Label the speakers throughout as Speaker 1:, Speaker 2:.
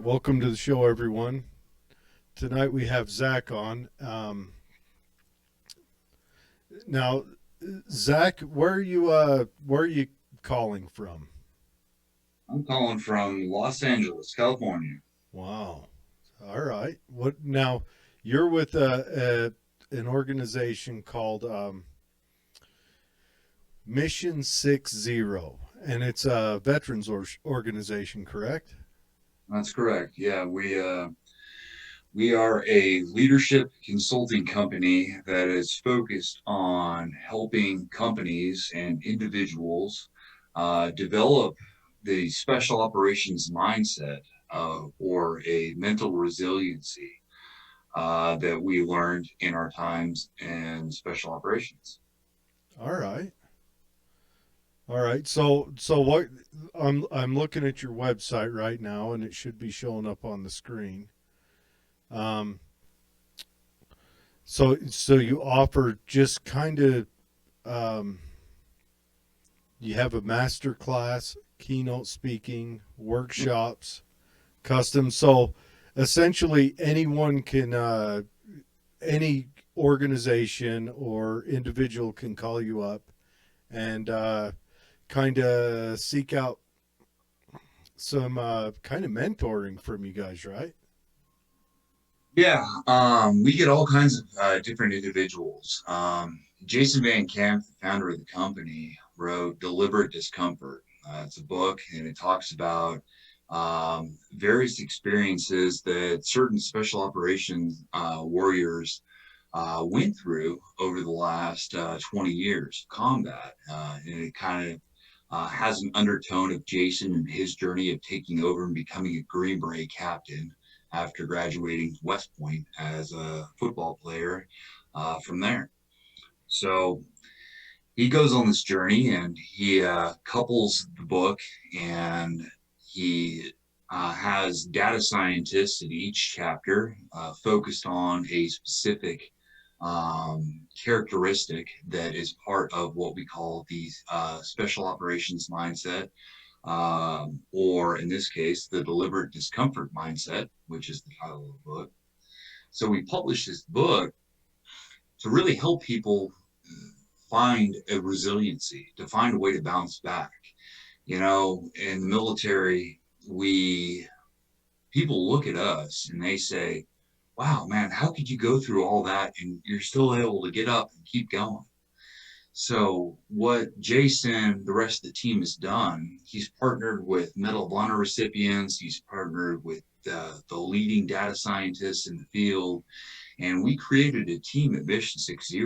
Speaker 1: welcome to the show, everyone. Tonight we have Zach on. Now, Zach, where are you calling from?
Speaker 2: I'm calling from Los Angeles, California.
Speaker 1: Wow. All right. What now? You're with an organization called Mission 60, and it's a veterans organization, correct?
Speaker 2: That's correct. Yeah, we are a leadership consulting company that is focused on helping companies and individuals develop the special operations mindset or a mental resiliency that we learned in our times in special operations.
Speaker 1: All right. All right. So what I'm looking at your website right now, and it should be showing up on the screen. Um, so you offer just kind of um, you have a master class, keynote speaking, workshops, custom. So essentially, anyone can any organization or individual can call you up and kind of seek out some kind of mentoring from you guys, right?
Speaker 2: Yeah, we get all kinds of different individuals. Jason Van Camp, the founder of the company, wrote Deliberate Discomfort. It's a book and it talks about various experiences that certain special operations warriors went through over the last 20 years of combat. And it kind of has an undertone of Jason and his journey of taking over and becoming a Green Beret captain after graduating West Point as a football player from there. So he goes on this journey and he couples the book and he has data scientists in each chapter focused on a specific characteristic that is part of what we call the special operations mindset, or in this case, the deliberate discomfort mindset, which is the title of the book. So we published this book to really help people find a resiliency, to find a way to bounce back. You know, in the military, we people look at us and they say, wow, man, how could you go through all that and you're still able to get up and keep going? So, what Jason, the rest of the team has done, he's partnered with Medal of Honor recipients, he's partnered with the leading data scientists in the field, and we created a team at Mission 60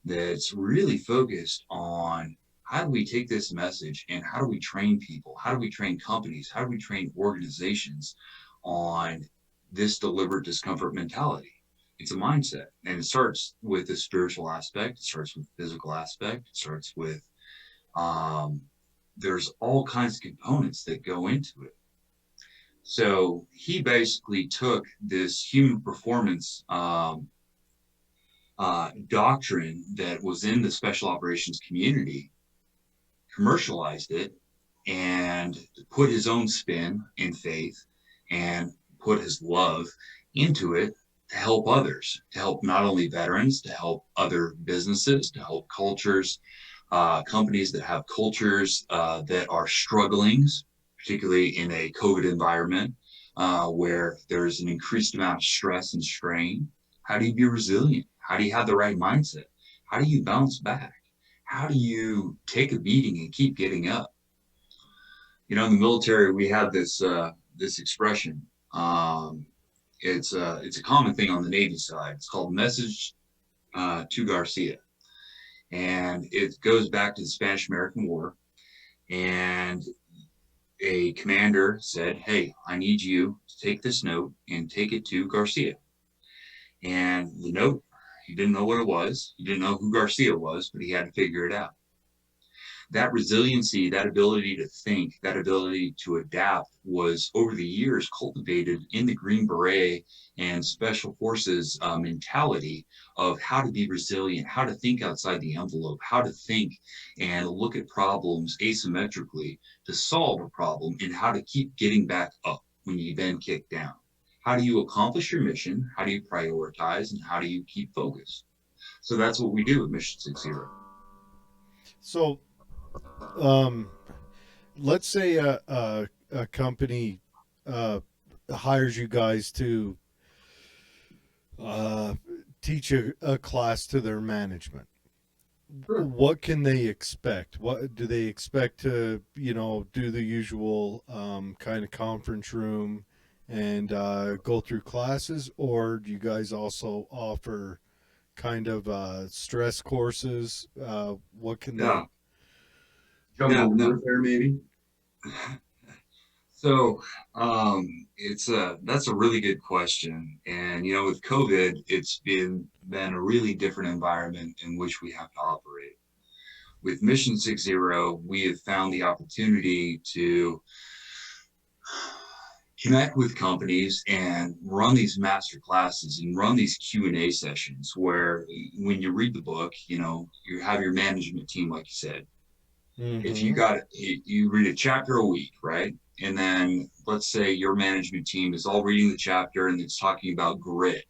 Speaker 2: that's really focused on how do we take this message and how do we train people? How do we train companies? How do we train organizations on this deliberate discomfort mentality? It's a mindset, and it starts with the spiritual aspect. It starts with the physical aspect. It starts with um, there's all kinds of components that go into it. So he basically took this human performance doctrine that was in the special operations community, commercialized it, and put his own spin and faith and put his love into it to help others, to help not only veterans, to help other businesses, to help cultures, companies that have cultures that are struggling, particularly in a COVID environment where there's an increased amount of stress and strain. How do you be resilient? How do you have the right mindset? How do you bounce back? How do you take a beating and keep getting up? You know, in the military, we have this expression. It's a common thing on the Navy side. It's called message to Garcia, and it goes back to the Spanish American War. And a commander said, "Hey, I need you to take this note and take it to Garcia." And the note, he didn't know what it was. He didn't know who Garcia was, but he had to figure it out. That resiliency, that ability to think, that ability to adapt was over the years cultivated in the Green Beret and Special Forces mentality of how to be resilient, how to think outside the envelope, how to think and look at problems asymmetrically to solve a problem, and how to keep getting back up when you've been kicked down? How do you accomplish your mission? How do you prioritize? And how do you keep focused? So that's what we do at Mission 60.
Speaker 1: So, um, let's say a company uh, hires you guys to uh, teach a class to their management.
Speaker 2: Sure.
Speaker 1: What can they expect? What do they expect to, do the usual kind of conference room and go through classes, or do you guys also offer kind of stress courses? What can
Speaker 2: Yeah.
Speaker 1: they?
Speaker 2: Jungle warfare, maybe. So, it's that's a really good question. And with COVID, it's been a really different environment in which we have to operate. With Mission 60, we have found the opportunity to connect with companies and run these master classes and run these Q&A sessions where when you read the book, you have your management team, like you said. If you
Speaker 1: Mm-hmm.
Speaker 2: got you read a chapter a week, right? And then let's say your management team is all reading the chapter and it's talking about grit.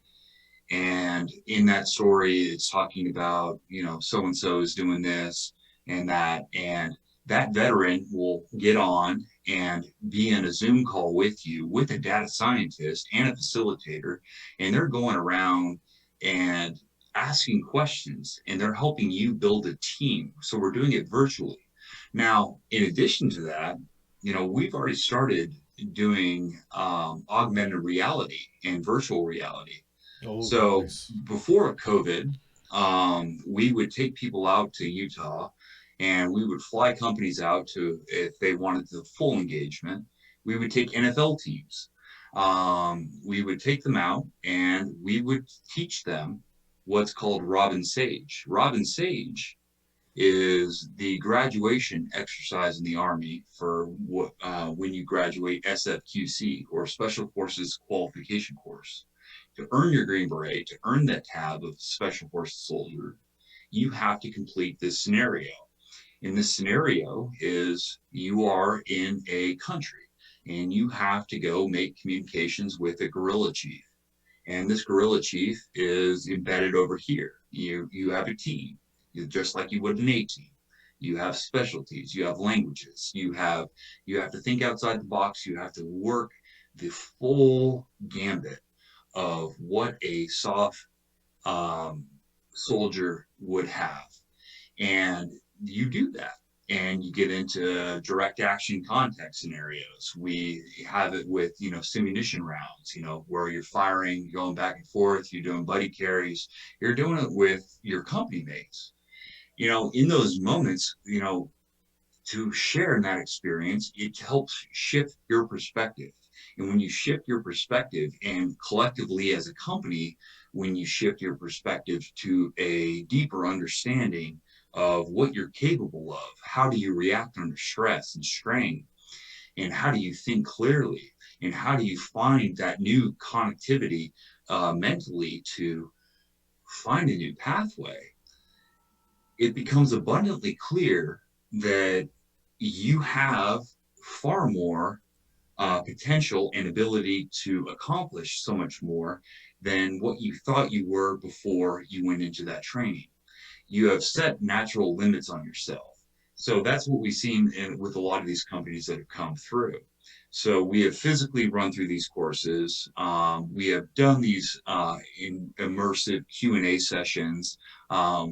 Speaker 2: And in that story, it's talking about, so and so is doing this and that. And that veteran will get on and be in a Zoom call with you, with a data scientist and a facilitator. And they're going around and asking questions and they're helping you build a team. So we're doing it virtually. Now, in addition to that, we've already started doing augmented reality and virtual reality.
Speaker 1: Oh,
Speaker 2: So
Speaker 1: nice.
Speaker 2: before COVID, we would take people out to Utah and we would fly companies out to, if they wanted the full engagement, we would take NFL teams. We would take them out and we would teach them what's called Robin Sage. Robin Sage is the graduation exercise in the Army for when you graduate SFQC or Special Forces Qualification Course. To earn your Green Beret, to earn that tab of Special Forces soldier, you have to complete this scenario. And this scenario is you are in a country and you have to go make communications with a guerrilla chief. And this guerrilla chief is embedded over here. You have a team, just like you would an A team. You have specialties, you have languages, you have to think outside the box, you have to work the full gambit of what a soft um, soldier would have. And you do that. And you get into direct action contact scenarios. We have it with, simunition rounds, where you're firing, you're going back and forth, you're doing buddy carries, you're doing it with your company mates. In those moments, to share in that experience, it helps shift your perspective. And when you shift your perspective, and collectively as a company, when you shift your perspective to a deeper understanding of what you're capable of, how do you react under stress and strain, and how do you think clearly, and how do you find that new connectivity mentally to find a new pathway, it becomes abundantly clear that you have far more potential and ability to accomplish so much more than what you thought you were before you went into that training. You have set natural limits on yourself. So that's what we've seen with a lot of these companies that have come through. So we have physically run through these courses. We have done these immersive Q&A sessions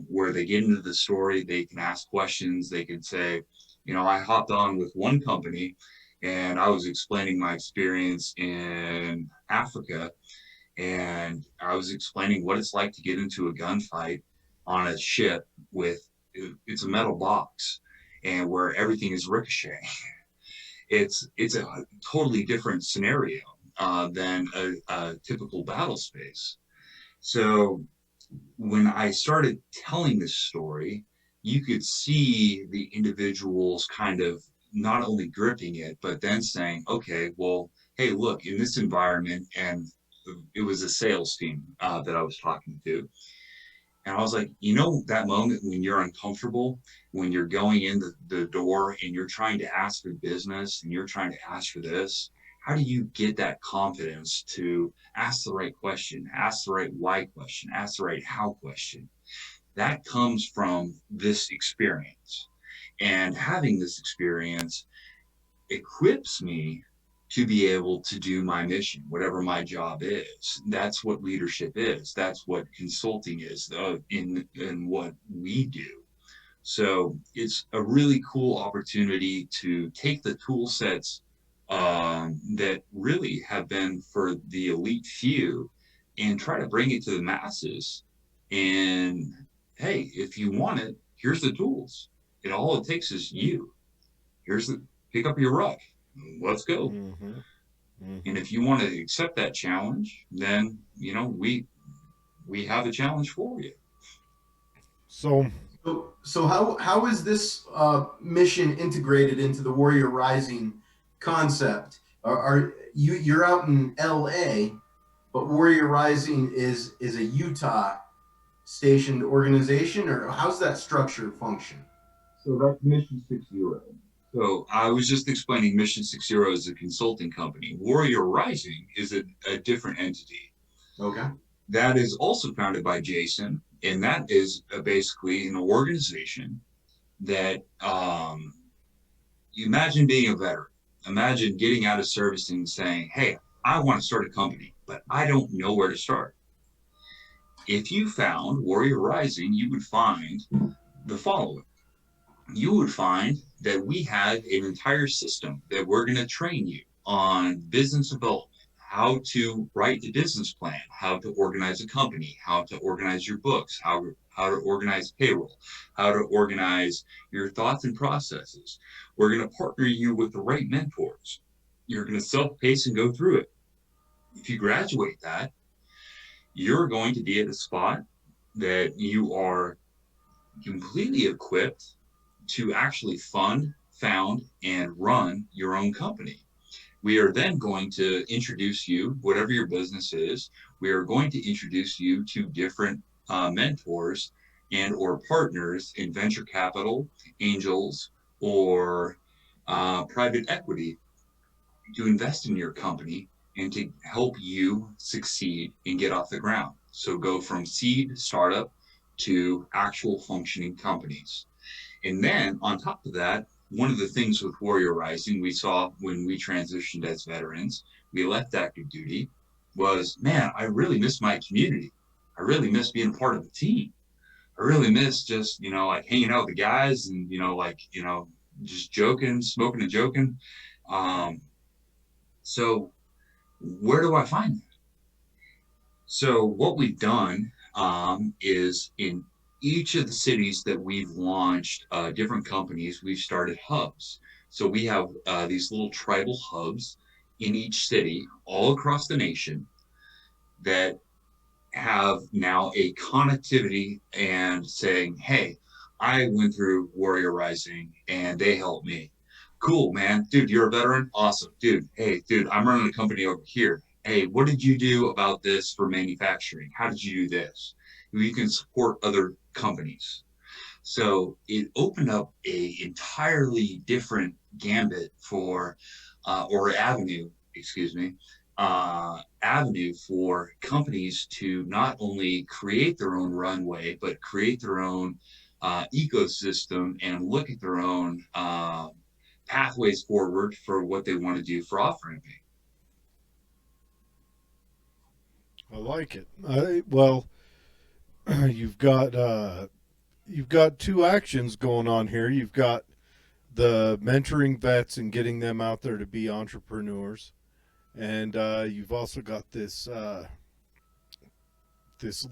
Speaker 2: where they get into the story, they can ask questions, they can say, I hopped on with one company and I was explaining my experience in Africa and I was explaining what it's like to get into a gunfight on a ship with it's a metal box and where everything is ricocheting. It's a totally different scenario than a typical battle space. So when I started telling this story, you could see the individuals kind of not only gripping it, but then saying, okay, well, hey, look, in this environment, and it was a sales team that I was talking to. And I was like, that moment when you're uncomfortable, when you're going in the door and you're trying to ask for business and you're trying to ask for this, how do you get that confidence to ask the right question, ask the right why question, ask the right how question? That comes from this experience. And having this experience equips me to be able to do my mission, whatever my job is. That's what leadership is. That's what consulting is in what we do. So it's a really cool opportunity to take the tool sets that really have been for the elite few and try to bring it to the masses. And hey, if you want it, here's the tools. All it takes is you. Here's the pick up your ruck. Let's go.
Speaker 1: Mm-hmm.
Speaker 2: And
Speaker 1: Mm-hmm.
Speaker 2: if you want to accept that challenge, then we have a challenge for you.
Speaker 1: So,
Speaker 3: So how is this mission integrated into the Warrior Rising concept? Are you you're out in L.A., but Warrior Rising is a Utah stationed organization, or how's that structure function?
Speaker 2: So that's Mission 60. So I was just explaining Mission 60 is a consulting company. Warrior Rising is a different entity.
Speaker 3: Okay.
Speaker 2: That is also founded by Jason, and that is basically an organization that you imagine being a veteran. Imagine getting out of service and saying, hey, I want to start a company, but I don't know where to start. If you found Warrior Rising, you would find the following. You would find that we have an entire system that we're going to train you on business development, how to write the business plan, how to organize a company, how to organize your books, how to organize payroll, how to organize your thoughts and processes. We're going to partner you with the right mentors. You're going to self-pace and go through it. If you graduate that, you're going to be at a spot that you are completely equipped to actually fund, found, and run your own company. We are then going to introduce you, whatever your business is, we are going to introduce you to different mentors and or partners in venture capital, angels, or private equity to invest in your company and to help you succeed and get off the ground. So go from seed startup to actual functioning companies. And then on top of that, one of the things with Warrior Rising we saw when we transitioned as veterans, we left active duty, was man, I really miss my community. I really miss being a part of a team. I really miss just, like hanging out with the guys and, just joking, smoking and joking. Um, so where do I find that? So what we've done is in each of the cities that we've launched different companies, we've started hubs. So we have these little tribal hubs in each city all across the nation that have now a connectivity and saying, hey, I went through Warrior Rising and they helped me. Cool, man. Dude, you're a veteran? Awesome. Dude, hey, dude, I'm running a company over here. Hey, what did you do about this for manufacturing? How did you do this? You can support other companies. So it opened up a entirely different gambit for, or avenue, excuse me, avenue for companies to not only create their own runway, but create their own ecosystem and look at their own pathways forward for what they want to do for off-ramping.
Speaker 1: I like it. Well, you've got you've got two actions going on here. You've got the mentoring vets and getting them out there to be entrepreneurs, and you've also got this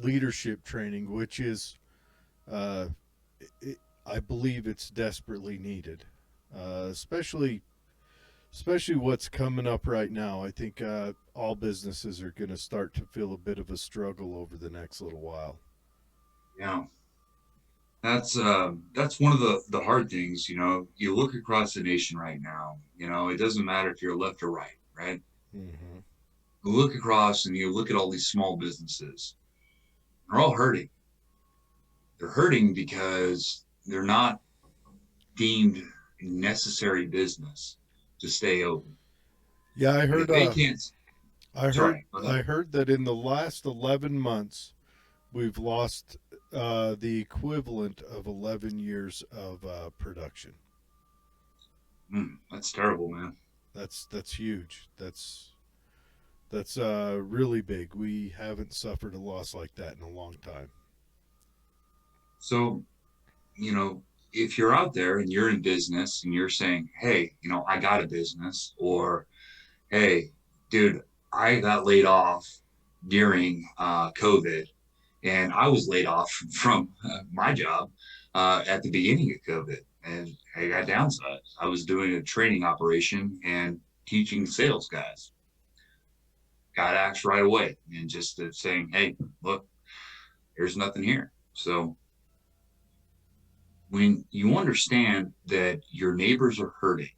Speaker 1: leadership training, which is, uh, I believe, it's desperately needed, especially what's coming up right now. I think all businesses are going to start to feel a bit of a struggle over the next little while.
Speaker 2: Yeah. That's one of the hard things, you look across the nation right now, it doesn't matter if you're left or right, right?
Speaker 1: Mm-hmm.
Speaker 2: You look across and you look at all these small businesses. They're all hurting. They're hurting because they're not deemed necessary business to stay open.
Speaker 1: Yeah,
Speaker 2: And if they can't,
Speaker 1: I heard
Speaker 2: sorry, go ahead.
Speaker 1: I heard that in the last 11 months we've lost the equivalent of 11 years of production.
Speaker 2: That's terrible, man.
Speaker 1: That's huge. That's really big. We haven't suffered a loss like that in a long time.
Speaker 2: So, you know, if you're out there and you're in business and you're saying, hey, I got a business, or hey, dude, I got laid off during COVID, and I was laid off from my job at the beginning of COVID, and I got downsized. I was doing a training operation and teaching sales guys. Got axed right away, and just saying, hey, look, there's nothing here. So when you understand that your neighbors are hurting,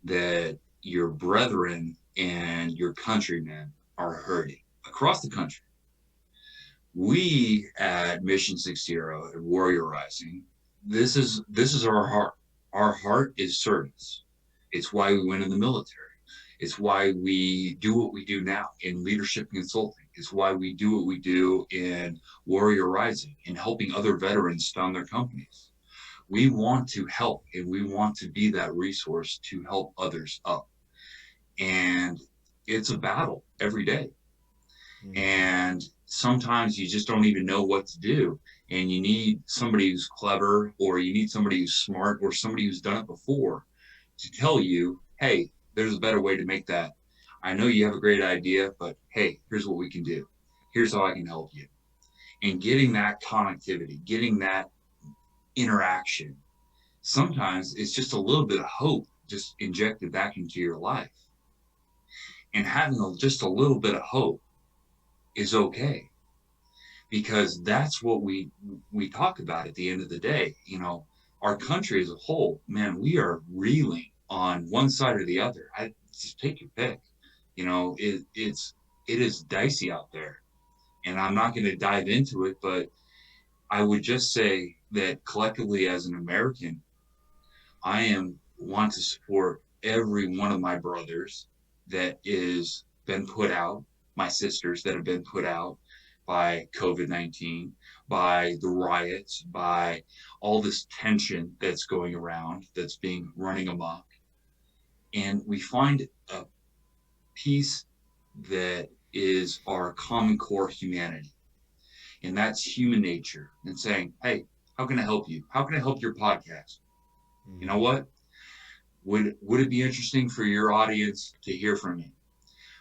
Speaker 2: that your brethren and your countrymen are hurting across the country, we at Mission 60 at Warrior Rising, this is our heart. Our heart is service. It's why we went in the military. It's why we do what we do now in leadership consulting. It's why we do what we do in Warrior Rising and helping other veterans found their companies. We want to help, and we want to be that resource to help others up. And it's a battle every day.
Speaker 1: Mm-hmm.
Speaker 2: And sometimes you just don't even know what to do. And you need somebody who's clever, or you need somebody who's smart, or somebody who's done it before to tell you, hey, there's a better way to make that. I know you have a great idea, but hey, here's what we can do. Here's how I can help you. And getting that connectivity, getting that interaction, sometimes it's just a little bit of hope just injected back into your life. And having just a little bit of hope is okay, because that's what we talk about at the end of the day. Our country as a whole, man, we are reeling on one side or the other. I just take your pick. It is dicey out there, and I'm not going to dive into it, but I would just say that collectively as an American, I am want to support every one of my brothers that is been put out, my sisters that have been put out by COVID-19, by the riots, by all this tension that's going around, that's being running amok. And we find a piece that is our common core humanity. And that's human nature, and saying, hey, how can I help you? How can I help your podcast? You know
Speaker 1: Mm-hmm.
Speaker 2: what? Would it be interesting for your audience to hear from me?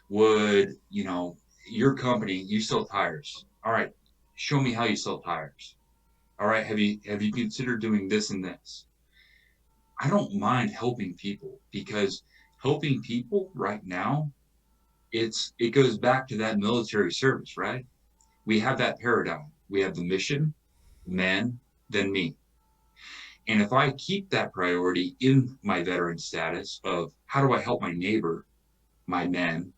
Speaker 2: Would your company, you sell tires? All right, show me how you sell tires. All right, have you considered doing this and this? I don't mind helping people, because helping people right now, it goes back to that military service, right? We have that paradigm. We have the mission, men, then me. And if I keep that priority in my veteran status of how do I help my neighbor, my men,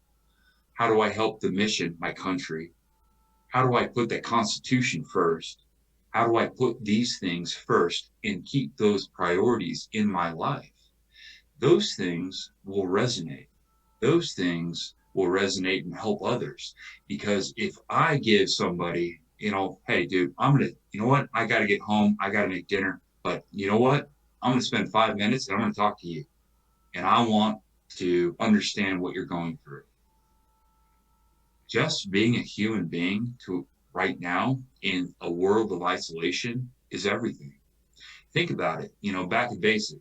Speaker 2: how do I help the mission, my country? How do I put the Constitution first? How do I put these things first and keep those priorities in my life? Those things will resonate. Those things will resonate and help others. Because if I give somebody, hey, dude, you know what? I got to get home. I got to make dinner. But you know what? I'm going to spend 5 minutes and I'm going to talk to you. And I want to understand what you're going through. Just being a human being to right now in a world of isolation is everything. Think about it, back to basic,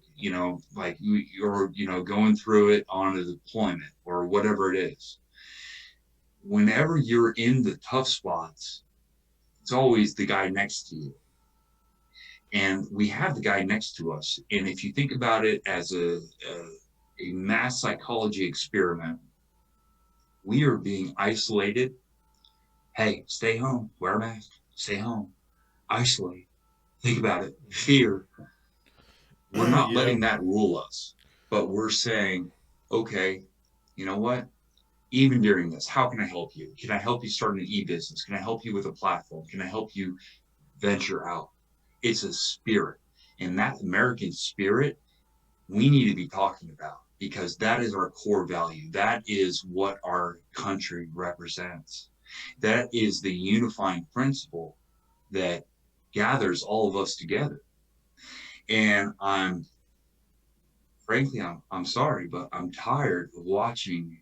Speaker 2: like you're, going through it on a deployment or whatever it is. Whenever you're in the tough spots, it's always the guy next to you. And we have the guy next to us. And if you think about it as a mass psychology experiment, we are being isolated. Hey, stay home, wear a mask, stay home, isolate. Think about it. Fear. We're not
Speaker 1: Yeah.
Speaker 2: letting that rule us, but we're saying, okay, you know what? Even during this, how can I help you? Can I help you start an e-business? Can I help you with a platform? Can I help you venture out? It's a spirit. And that American spirit, we need to be talking about, because that is our core value. That is what our country represents. That is the unifying principle that gathers all of us together. And I'm sorry, but I'm tired of watching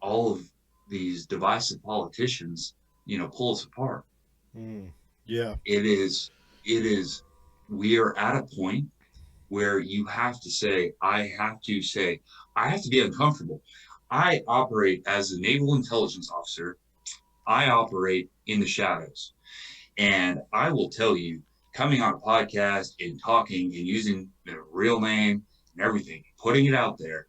Speaker 2: all of these divisive politicians, pull us apart.
Speaker 1: Mm. Yeah.
Speaker 2: It is, it is, we are at a point where you have to say, I have to be uncomfortable. I operate as a naval intelligence officer. I operate in the shadows. And I will tell you, coming on a podcast and talking and using their real name and everything, putting it out there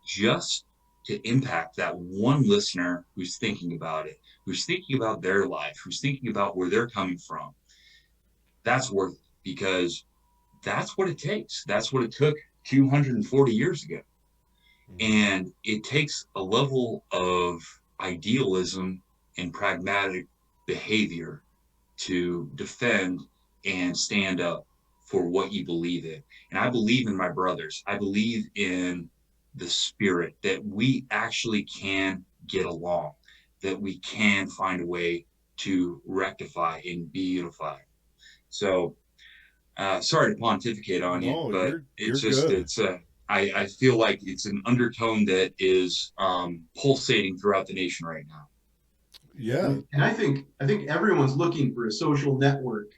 Speaker 2: just to impact that one listener who's thinking about it, who's thinking about their life, who's thinking about where they're coming from, that's worth it because that's what it takes. That's what it took 240 years ago.
Speaker 1: Mm.
Speaker 2: And it takes a level of idealism and pragmatic behavior to defend and stand up for what you believe in. And I believe in my brothers. I believe in the spirit that we actually can get along, that we can find a way to rectify and be unified. So, sorry to pontificate on you,
Speaker 1: No,
Speaker 2: but
Speaker 1: you're good.
Speaker 2: I feel like it's an undertone that is pulsating throughout the nation right now.
Speaker 1: Yeah.
Speaker 3: And I think everyone's looking for a social network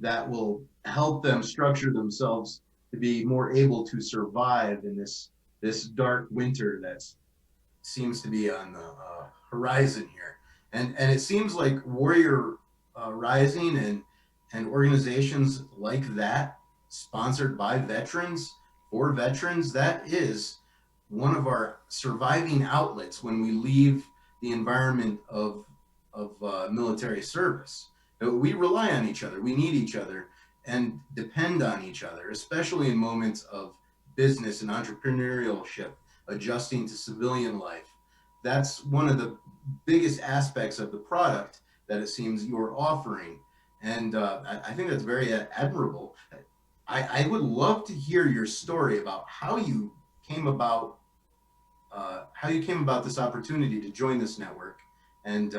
Speaker 3: that will help them structure themselves to be more able to survive in this dark winter that seems to be on the horizon here. And it seems like Warrior Rising and organizations like that, sponsored by veterans for veterans, that is one of our surviving outlets when we leave the environment of military service. We rely on each other. We need each other and depend on each other, especially in moments of business and entrepreneurship, adjusting to civilian life. That's one of the biggest aspects of the product that it seems you're offering. And I think that's very admirable. I would love to hear your story about how you came about this opportunity to join this network, and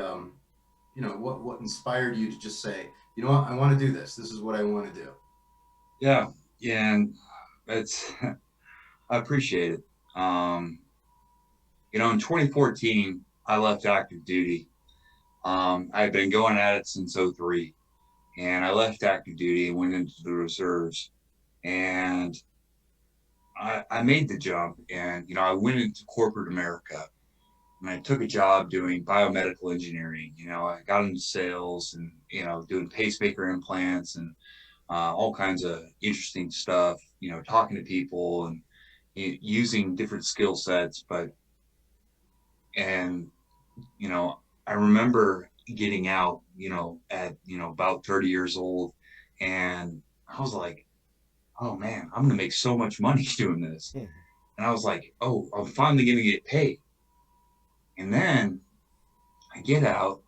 Speaker 3: what inspired you to just say, you know what, I want to do this. This is what I want to do.
Speaker 2: Yeah, and it's I appreciate it. In 2014, I left active duty. I had been going at it since '03, and I left active duty and went into the reserves. And I made the jump, and I went into corporate America, and I took a job doing biomedical engineering. I got into sales and doing pacemaker implants and all kinds of interesting stuff. Talking to people and using different skill sets, and you know, I remember getting out, at, about 30 years old. And I was like, oh man, I'm going to make so much money doing this.
Speaker 1: Hmm.
Speaker 2: And I was like, oh, I'm finally going to get paid. And then I get out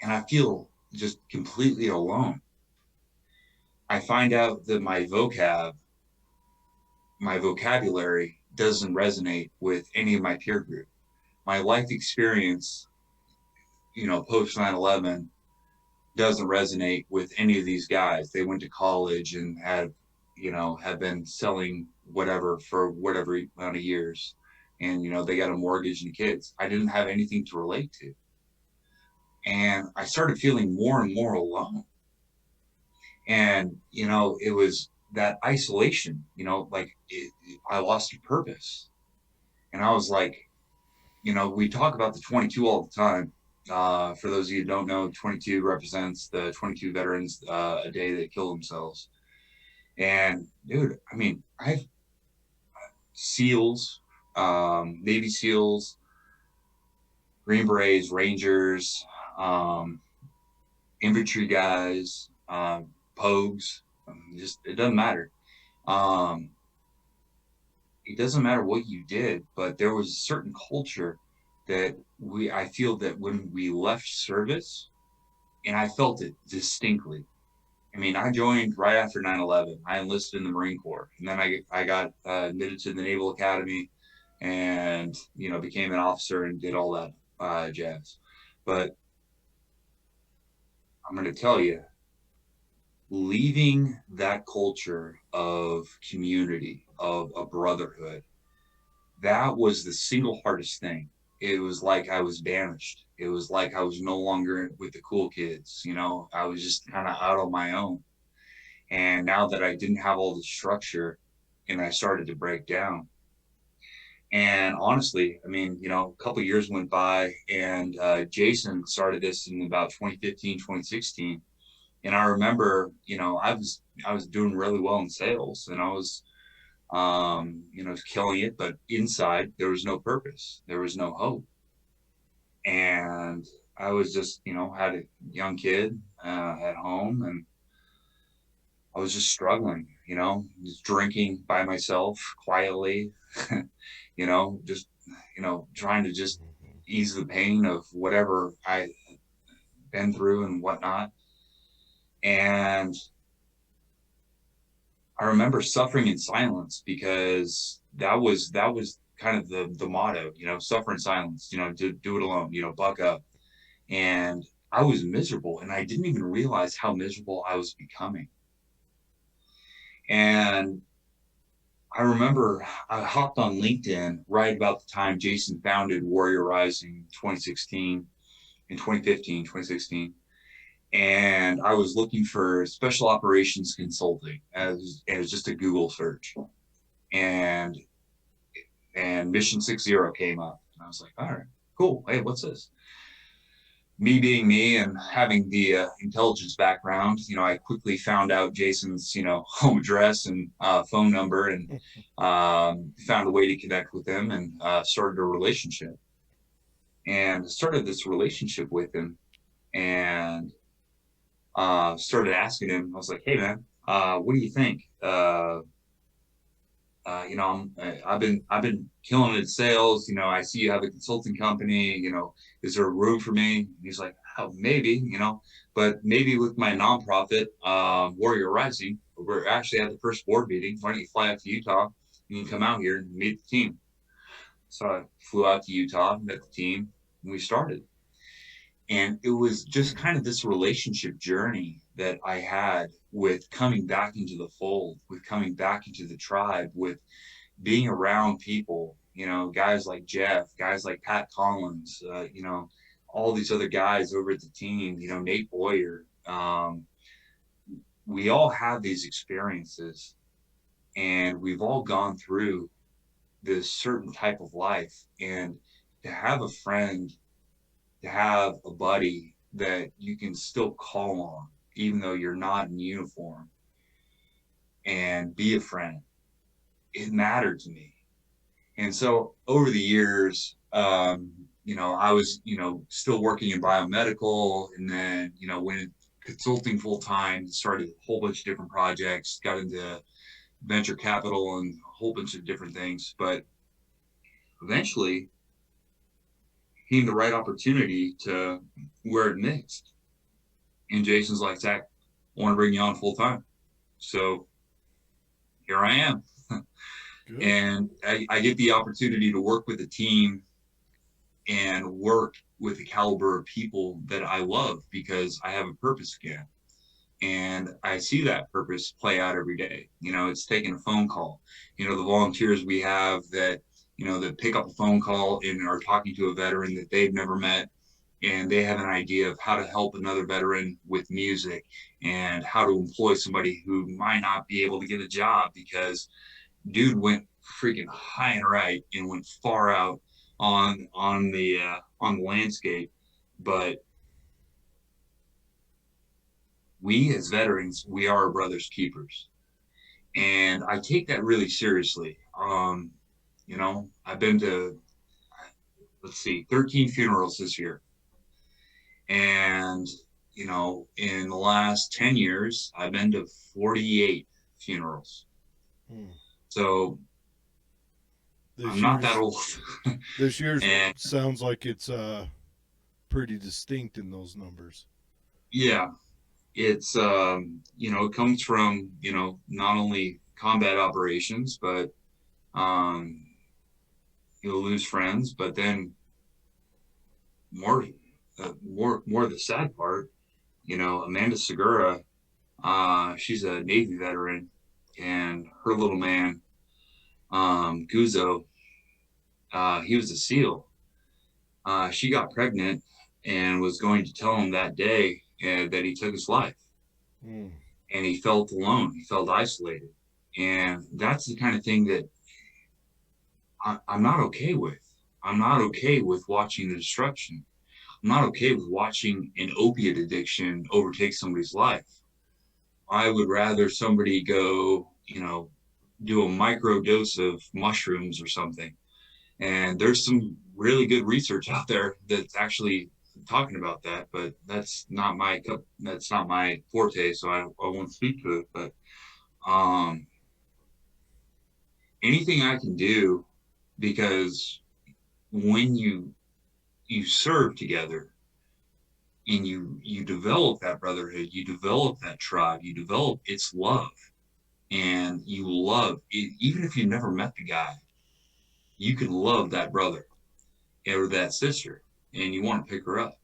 Speaker 2: and I feel just completely alone. I find out that my vocabulary doesn't resonate with any of my peer group. My life experience, post 9/11 doesn't resonate with any of these guys. They went to college and have been selling whatever for whatever amount of years. And, they got a mortgage and kids. I didn't have anything to relate to. And I started feeling more and more alone. And, it was that isolation, I lost a purpose. And I was like, we talk about the 22 all the time. For those of you who don't know, 22 represents the 22 veterans a day that kill themselves. And dude, I mean, I've SEALs, Navy SEALs, Green Berets, Rangers, um, infantry guys, Pogues. Just it doesn't matter. Um, it doesn't matter what you did, but there was a certain culture that I feel that when we left service, and I felt it distinctly. I mean, I joined right after 9/11. I enlisted in the Marine Corps, and then I got admitted to the Naval Academy, and became an officer and did all that jazz. But I'm going to tell you, leaving that culture of community, of a brotherhood, that was the single hardest thing. It was like I was banished. It was like I was no longer with the cool kids. I was just kind of out on my own. And now that I didn't have all the structure and I started to break down. And honestly, I mean, a couple years went by and Jason started this in about 2015, 2016. And I remember, I was doing really well in sales and I was, killing it, but inside there was no purpose. There was no hope. And I was just, had a young kid at home, and I was just struggling, just drinking by myself quietly, just, trying to just ease the pain of whatever I been through and whatnot. And I remember suffering in silence because that was kind of the motto, suffer in silence, do it alone, buck up. And I was miserable and I didn't even realize how miserable I was becoming. And I remember I hopped on LinkedIn right about the time Jason founded Warrior Rising 2016 in 2015, 2016. And I was looking for special operations consulting as just a Google search. And Mission 60 came up. And I was like, all right, cool. Hey, what's this? Me being me and having the intelligence background, I quickly found out Jason's, home address and phone number, and found a way to connect with him, and started a relationship. And started this relationship with him, and started asking him. I was like, "Hey, man, what do you think? I've been killing it in sales. I see you have a consulting company. Is there room for me?" And he's like, "Oh, maybe. But maybe with my nonprofit, Warrior Rising, we're actually at the first board meeting. Why don't you fly out to Utah? You can come out here and meet the team." So I flew out to Utah, met the team, and we started. And it was just kind of this relationship journey that I had with coming back into the fold, with coming back into the tribe, with being around people, guys like Jeff, guys like Pat Collins, all these other guys over at the team, Nate Boyer. We all have these experiences, and we've all gone through this certain type of life. And to have a friend, to have a buddy that you can still call on, even though you're not in uniform, and be a friend, it mattered to me. And so over the years, I was, still working in biomedical, and then, went consulting full time, started a whole bunch of different projects, got into venture capital and a whole bunch of different things. But eventually came the right opportunity to where it mixed. And Jason's like, "Zac, I want to bring you on full time." So here I am.
Speaker 1: Good.
Speaker 2: And I get the opportunity to work with a team and work with the caliber of people that I love because I have a purpose again. And I see that purpose play out every day. It's taking a phone call. The volunteers we have that pick up a phone call and are talking to a veteran that they've never met, and they have an idea of how to help another veteran with music, and how to employ somebody who might not be able to get a job because dude went freaking high and right and went far out on the landscape. But we as veterans, we are our brother's keepers, and I take that really seriously. I've been to, let's see, 13 funerals this year, and in the last 10 years, I've been to 48 funerals.
Speaker 1: Hmm.
Speaker 2: So I'm
Speaker 1: This
Speaker 2: not that
Speaker 1: year's
Speaker 2: old.
Speaker 1: this year's
Speaker 2: And
Speaker 1: sounds like it's pretty distinct in those numbers.
Speaker 2: yeah, it's it comes from not only combat operations, but um, you'll lose friends, but then more more the sad part, Amanda Segura, she's a Navy veteran, and her little man, Guzzo, he was a SEAL. She got pregnant and was going to tell him that day that he took his life,
Speaker 1: Mm.
Speaker 2: and he felt alone. He felt isolated, and that's the kind of thing that I'm not okay with. I'm not okay with watching the destruction. I'm not okay with watching an opiate addiction overtake somebody's life. I would rather somebody go, do a micro dose of mushrooms or something. And there's some really good research out there that's actually talking about that, but that's not my forte, so I won't speak to it. But um, anything I can do, because when you serve together and you develop that brotherhood, you develop that tribe, you develop its love, and you love it, even if you never met the guy, you can love that brother or that sister, and you want to pick her up.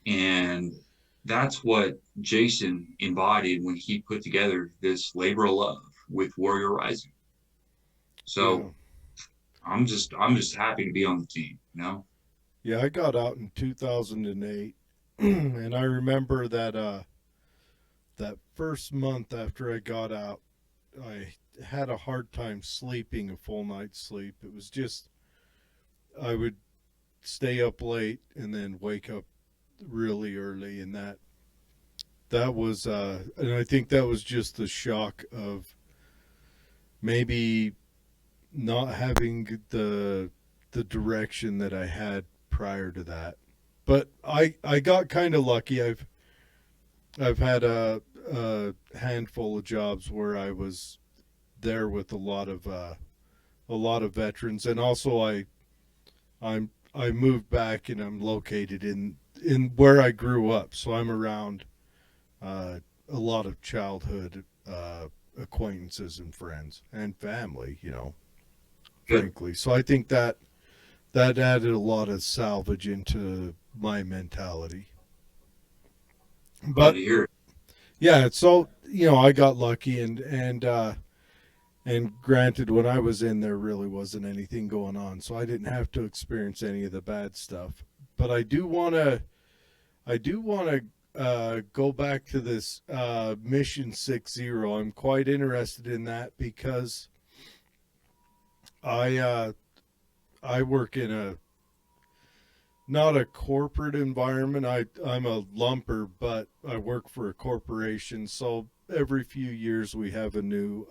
Speaker 2: And that's what Jason embodied when he put together this labor of love with Warrior Rising.
Speaker 1: Yeah.
Speaker 2: So I'm just happy to be on the team.
Speaker 1: Yeah, I got out in 2008 and I remember that that first month after I got out, I had a hard time sleeping a full night's sleep. It was just I would stay up late and then wake up really early, and that was and I think that was just the shock of maybe not having the direction that I had prior to that. But I got kind of lucky. I've had a handful of jobs where I was there with a lot of veterans, and also I moved back and I'm located in where I grew up, so I'm around a lot of childhood acquaintances and friends and family,
Speaker 2: Good.
Speaker 1: frankly. So I think that added a lot of salvage into my mentality.
Speaker 2: Glad
Speaker 1: But
Speaker 2: to hear it.
Speaker 1: yeah, so I got lucky, and granted, when I was in there, really wasn't anything going on, so I didn't have to experience any of the bad stuff. But I do want to go back to this Mission 60. I'm quite interested in that because I uh, I work in a not a corporate environment. I'm a lumper, but I work for a corporation. So every few years we have a new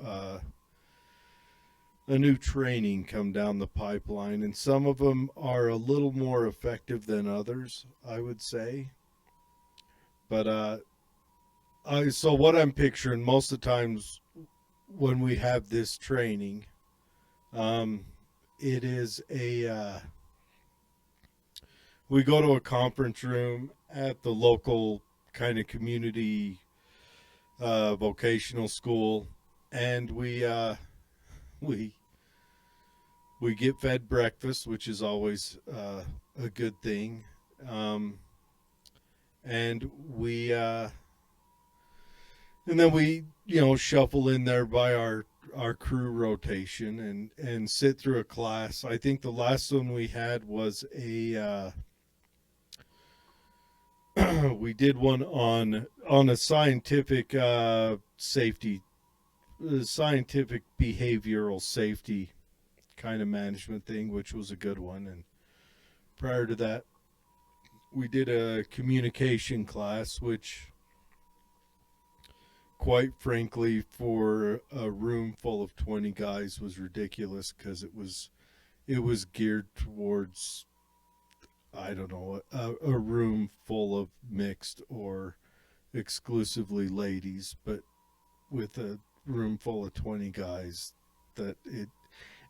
Speaker 1: training come down the pipeline, and some of them are a little more effective than others, I would say. But so what I'm picturing most of the times when we have this training, um, it is we go to a conference room at the local kind of community vocational school, and we we get fed breakfast, which is always a good thing, um, and and then we shuffle in there by our crew rotation and sit through a class. I think the last one we had was a we did one on a scientific safety, scientific behavioral safety kind of management thing, which was a good one. And prior to that, we did a communication class, which, quite frankly, for a room full of 20 guys, was ridiculous because it was geared towards, I don't know, a room full of mixed or exclusively ladies, but with a room full of 20 guys, that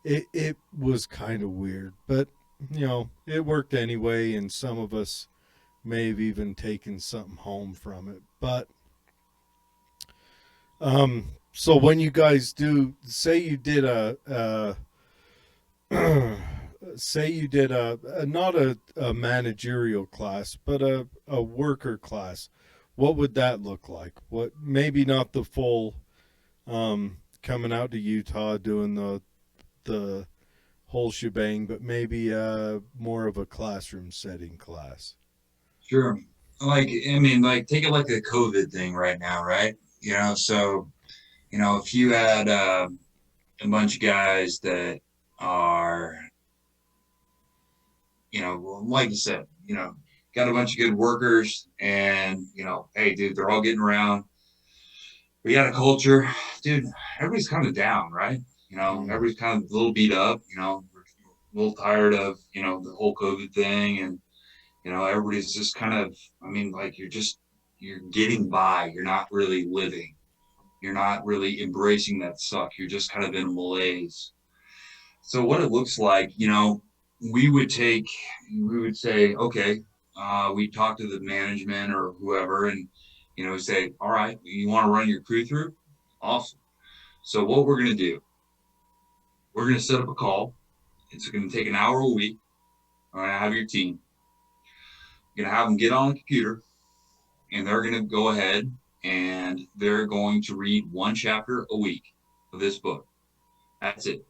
Speaker 1: it was kind of weird, but it worked anyway, and some of us may have even taken something home from it. But So when you guys do, say you did say you did a not a managerial class, but a worker class, what would that look like? What, maybe not the full coming out to Utah doing the whole shebang, but maybe more of a classroom setting class.
Speaker 2: Sure. Like, I mean, like, take it like the COVID thing right now, right? So, if you had a bunch of guys that are, well, like you said, got a bunch of good workers and, hey, dude, they're all getting around. We got a culture, dude, everybody's kind of down, right? Everybody's kind of a little beat up, we're a little tired of, the whole COVID thing. And, everybody's just kind of, I mean, like, you're getting by. You're not really living. You're not really embracing that suck. You're just kind of in a malaise. So what it looks like, we would take, we would say, okay, we talk to the management or whoever, and say, all right, you want to run your crew through? Awesome. So what we're going to do, we're going to set up a call. It's going to take an hour a week. All right, have your team. You're going to have them get on the computer, and they're going to go ahead and they're going to read one chapter a week of this book. That's it.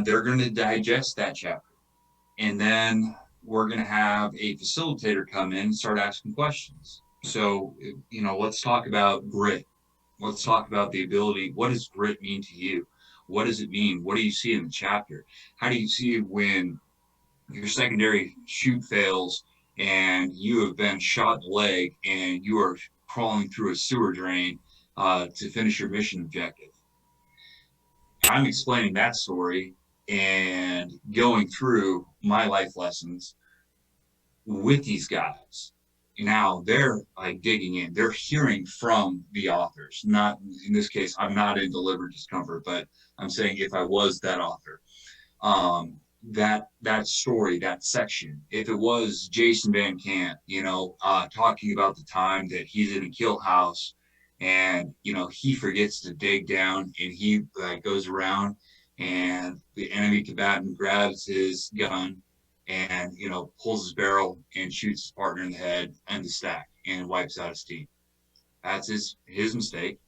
Speaker 2: They're going to digest that chapter. And then we're going to have a facilitator come in and start asking questions. So, let's talk about grit. Let's talk about the ability. What does grit mean to you? What does it mean? What do you see in the chapter? How do you see when your secondary shoot fails and you have been shot in the leg and you are crawling through a sewer drain to finish your mission objective? I'm explaining that story and going through my life lessons with these guys. Now they're like digging in. They're hearing from the authors. Not in this case, I'm not in deliberate discomfort, but I'm saying if I was that author, that story, that section, if it was Jason Van Camp, talking about the time that he's in a kill house and he forgets to dig down and he like goes around and the enemy combatant grabs his gun and pulls his barrel and shoots his partner in the head and the stack and wipes out his team. That's his mistake.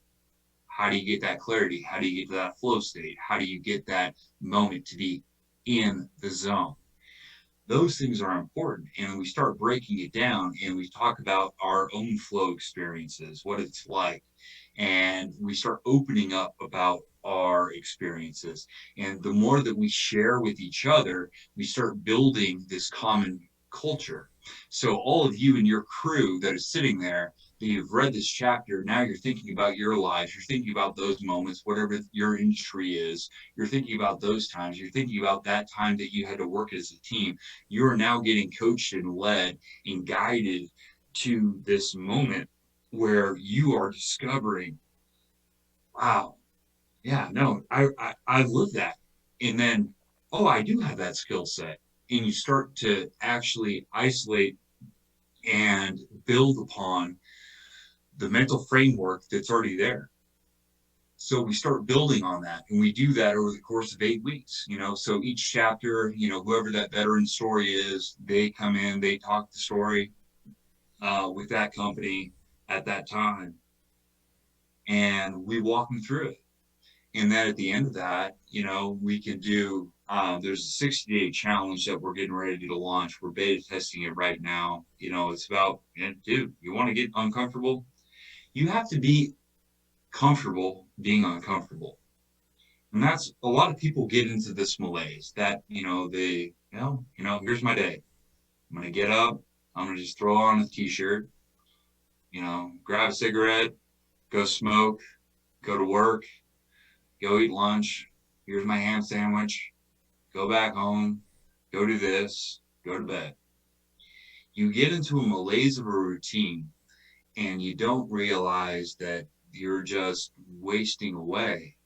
Speaker 2: How do you get that clarity? How do you get to that flow state? How do you get that moment to be in the zone? Those things are important. And we start breaking it down and we talk about our own flow experiences, what it's like. And we start opening up about our experiences. And the more that we share with each other, we start building this common culture. So all of you and your crew that is sitting there, that you've read this chapter, now you're thinking about your lives, you're thinking about those moments, whatever your industry is, you're thinking about those times, you're thinking about that time that you had to work as a team. You are now getting coached and led and guided to this moment where you are discovering, wow, yeah, no, I live that. And then, oh, I do have that skill set. And you start to actually isolate and build upon the mental framework that's already there. So we start building on that, and we do that over the course of 8 weeks. So each chapter, whoever that veteran story is, they come in, they talk the story with that company at that time, and we walk them through it. And then at the end of that, we can do. There's a 60-day challenge that we're getting ready to launch. We're beta testing it right now. It's about, dude, you want to get uncomfortable? You have to be comfortable being uncomfortable. And that's a lot of people get into this malaise that, here's my day. I'm going to get up. I'm going to just throw on a t-shirt, grab a cigarette, go smoke, go to work, go eat lunch. Here's my ham sandwich. Go back home, go do this, go to bed. You get into a malaise of a routine and you don't realize that you're just wasting away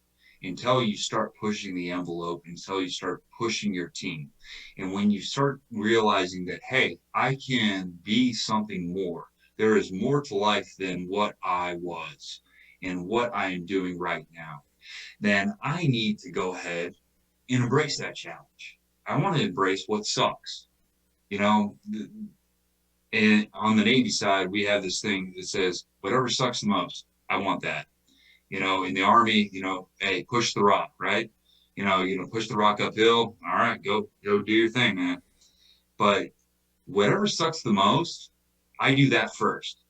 Speaker 2: until you start pushing the envelope, until you start pushing your team. And when you start realizing that, hey, I can be something more, there is more to life than what I was. and what I am doing right now, then I need to go ahead and embrace that challenge. I want to embrace what sucks. You know, and on the Navy side, we have this thing that says, whatever sucks the most, I want that. In the Army, hey, push the rock, right? Push the rock uphill. All right, go do your thing, man. But whatever sucks the most, I do that first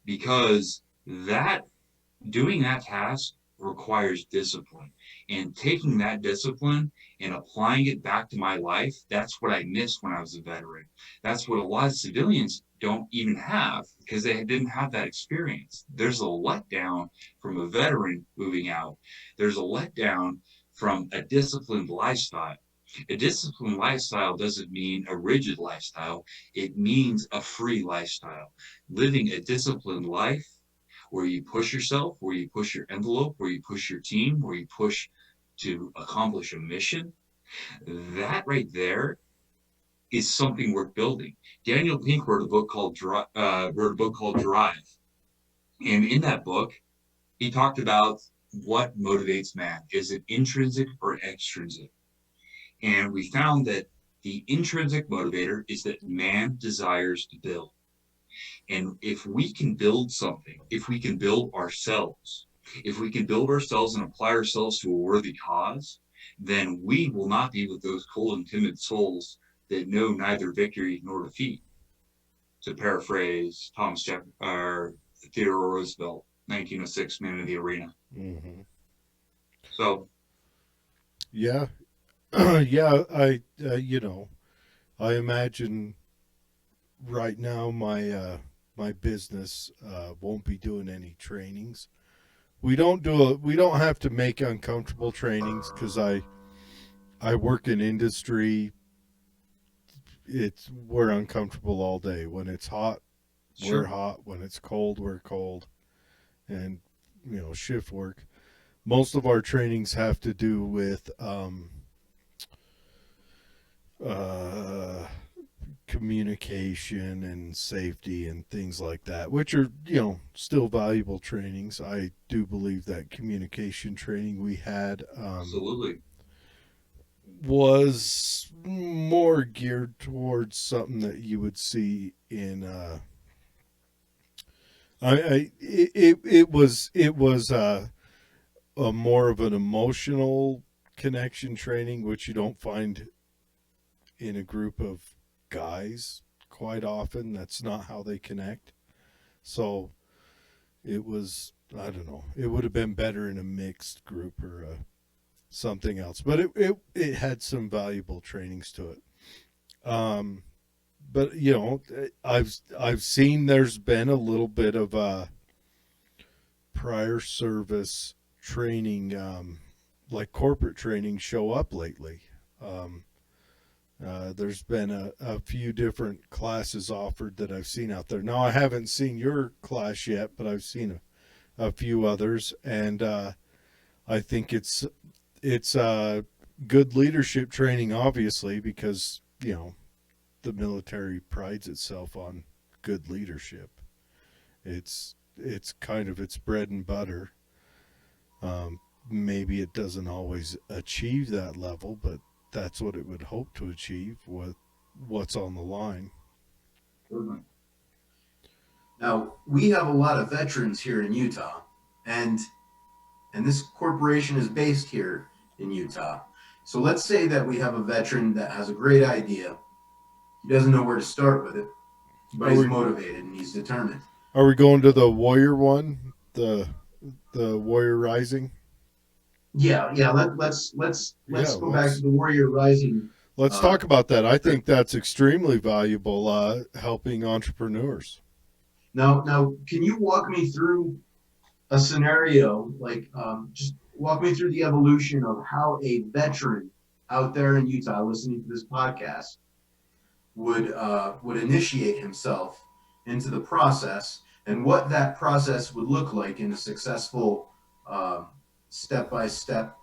Speaker 2: because that doing that task requires discipline. And taking that discipline and applying it back to my life, that's what I missed when I was a veteran. That's what a lot of civilians don't even have because they didn't have that experience. There's a letdown from a veteran moving out, there's a letdown from a disciplined lifestyle. A disciplined lifestyle doesn't mean a rigid lifestyle, it means a free lifestyle. Living a disciplined life where you push yourself, where you push your envelope, where you push your team, where you push to accomplish a mission, that right there is something worth building. Daniel Pink wrote a book called Drive, and in that book, he talked about what motivates man. Is it intrinsic or extrinsic? And we found that the intrinsic motivator is that man desires to build. And if we can build something, if we can build ourselves, if we can build ourselves and apply ourselves to a worthy cause, then we will not be with those cold and timid souls that know neither victory nor defeat. To paraphrase Theodore Roosevelt, 1906, Man in the Arena.
Speaker 1: Mm-hmm.
Speaker 2: So,
Speaker 1: Yeah. Yeah. I imagine right now my business won't be doing any trainings. We don't have to make uncomfortable trainings because I work in industry. We're uncomfortable all day. When it's hot, we're
Speaker 2: sure.
Speaker 1: hot. When it's cold, we're cold. And shift work. Most of our trainings have to do with uh, communication and safety and things like that, which are, still valuable trainings. I do believe that communication training we had
Speaker 2: Absolutely.
Speaker 1: was more geared towards something that you would see in it was a more of an emotional connection training, which you don't find in a group of guys quite often. That's not how they connect. So it was, I don't know, it would have been better in a mixed group or something else, but it had some valuable trainings to it. But I've seen there's been a little bit of prior service training, like corporate training, show up lately. Um, there's been a few different classes offered that I've seen out there. Now, I haven't seen your class yet, but I've seen a few others, and I think it's good leadership training, obviously, because the military prides itself on good leadership. It's kind of its bread and butter. Maybe it doesn't always achieve that level, but that's what it would hope to achieve with what's on the line.
Speaker 2: Certainly.
Speaker 3: Now, we have a lot of veterans here in Utah, and this corporation is based here in Utah. So let's say that we have a veteran that has a great idea. He doesn't know where to start with it, but
Speaker 1: Are
Speaker 3: he's
Speaker 1: we
Speaker 3: motivated and he's determined.
Speaker 1: are we going to the Warrior one, the Warrior Rising?
Speaker 3: Yeah, yeah. Let's
Speaker 1: Yeah,
Speaker 3: go back to the Warrior Rising.
Speaker 1: let's
Speaker 3: Uh,
Speaker 1: talk about that. I think that's extremely valuable, helping entrepreneurs.
Speaker 3: now, can you walk me through a scenario, like just walk me through the evolution of how a veteran out there in Utah listening to this podcast would initiate himself into the process, and what that process would look like in a successful step by step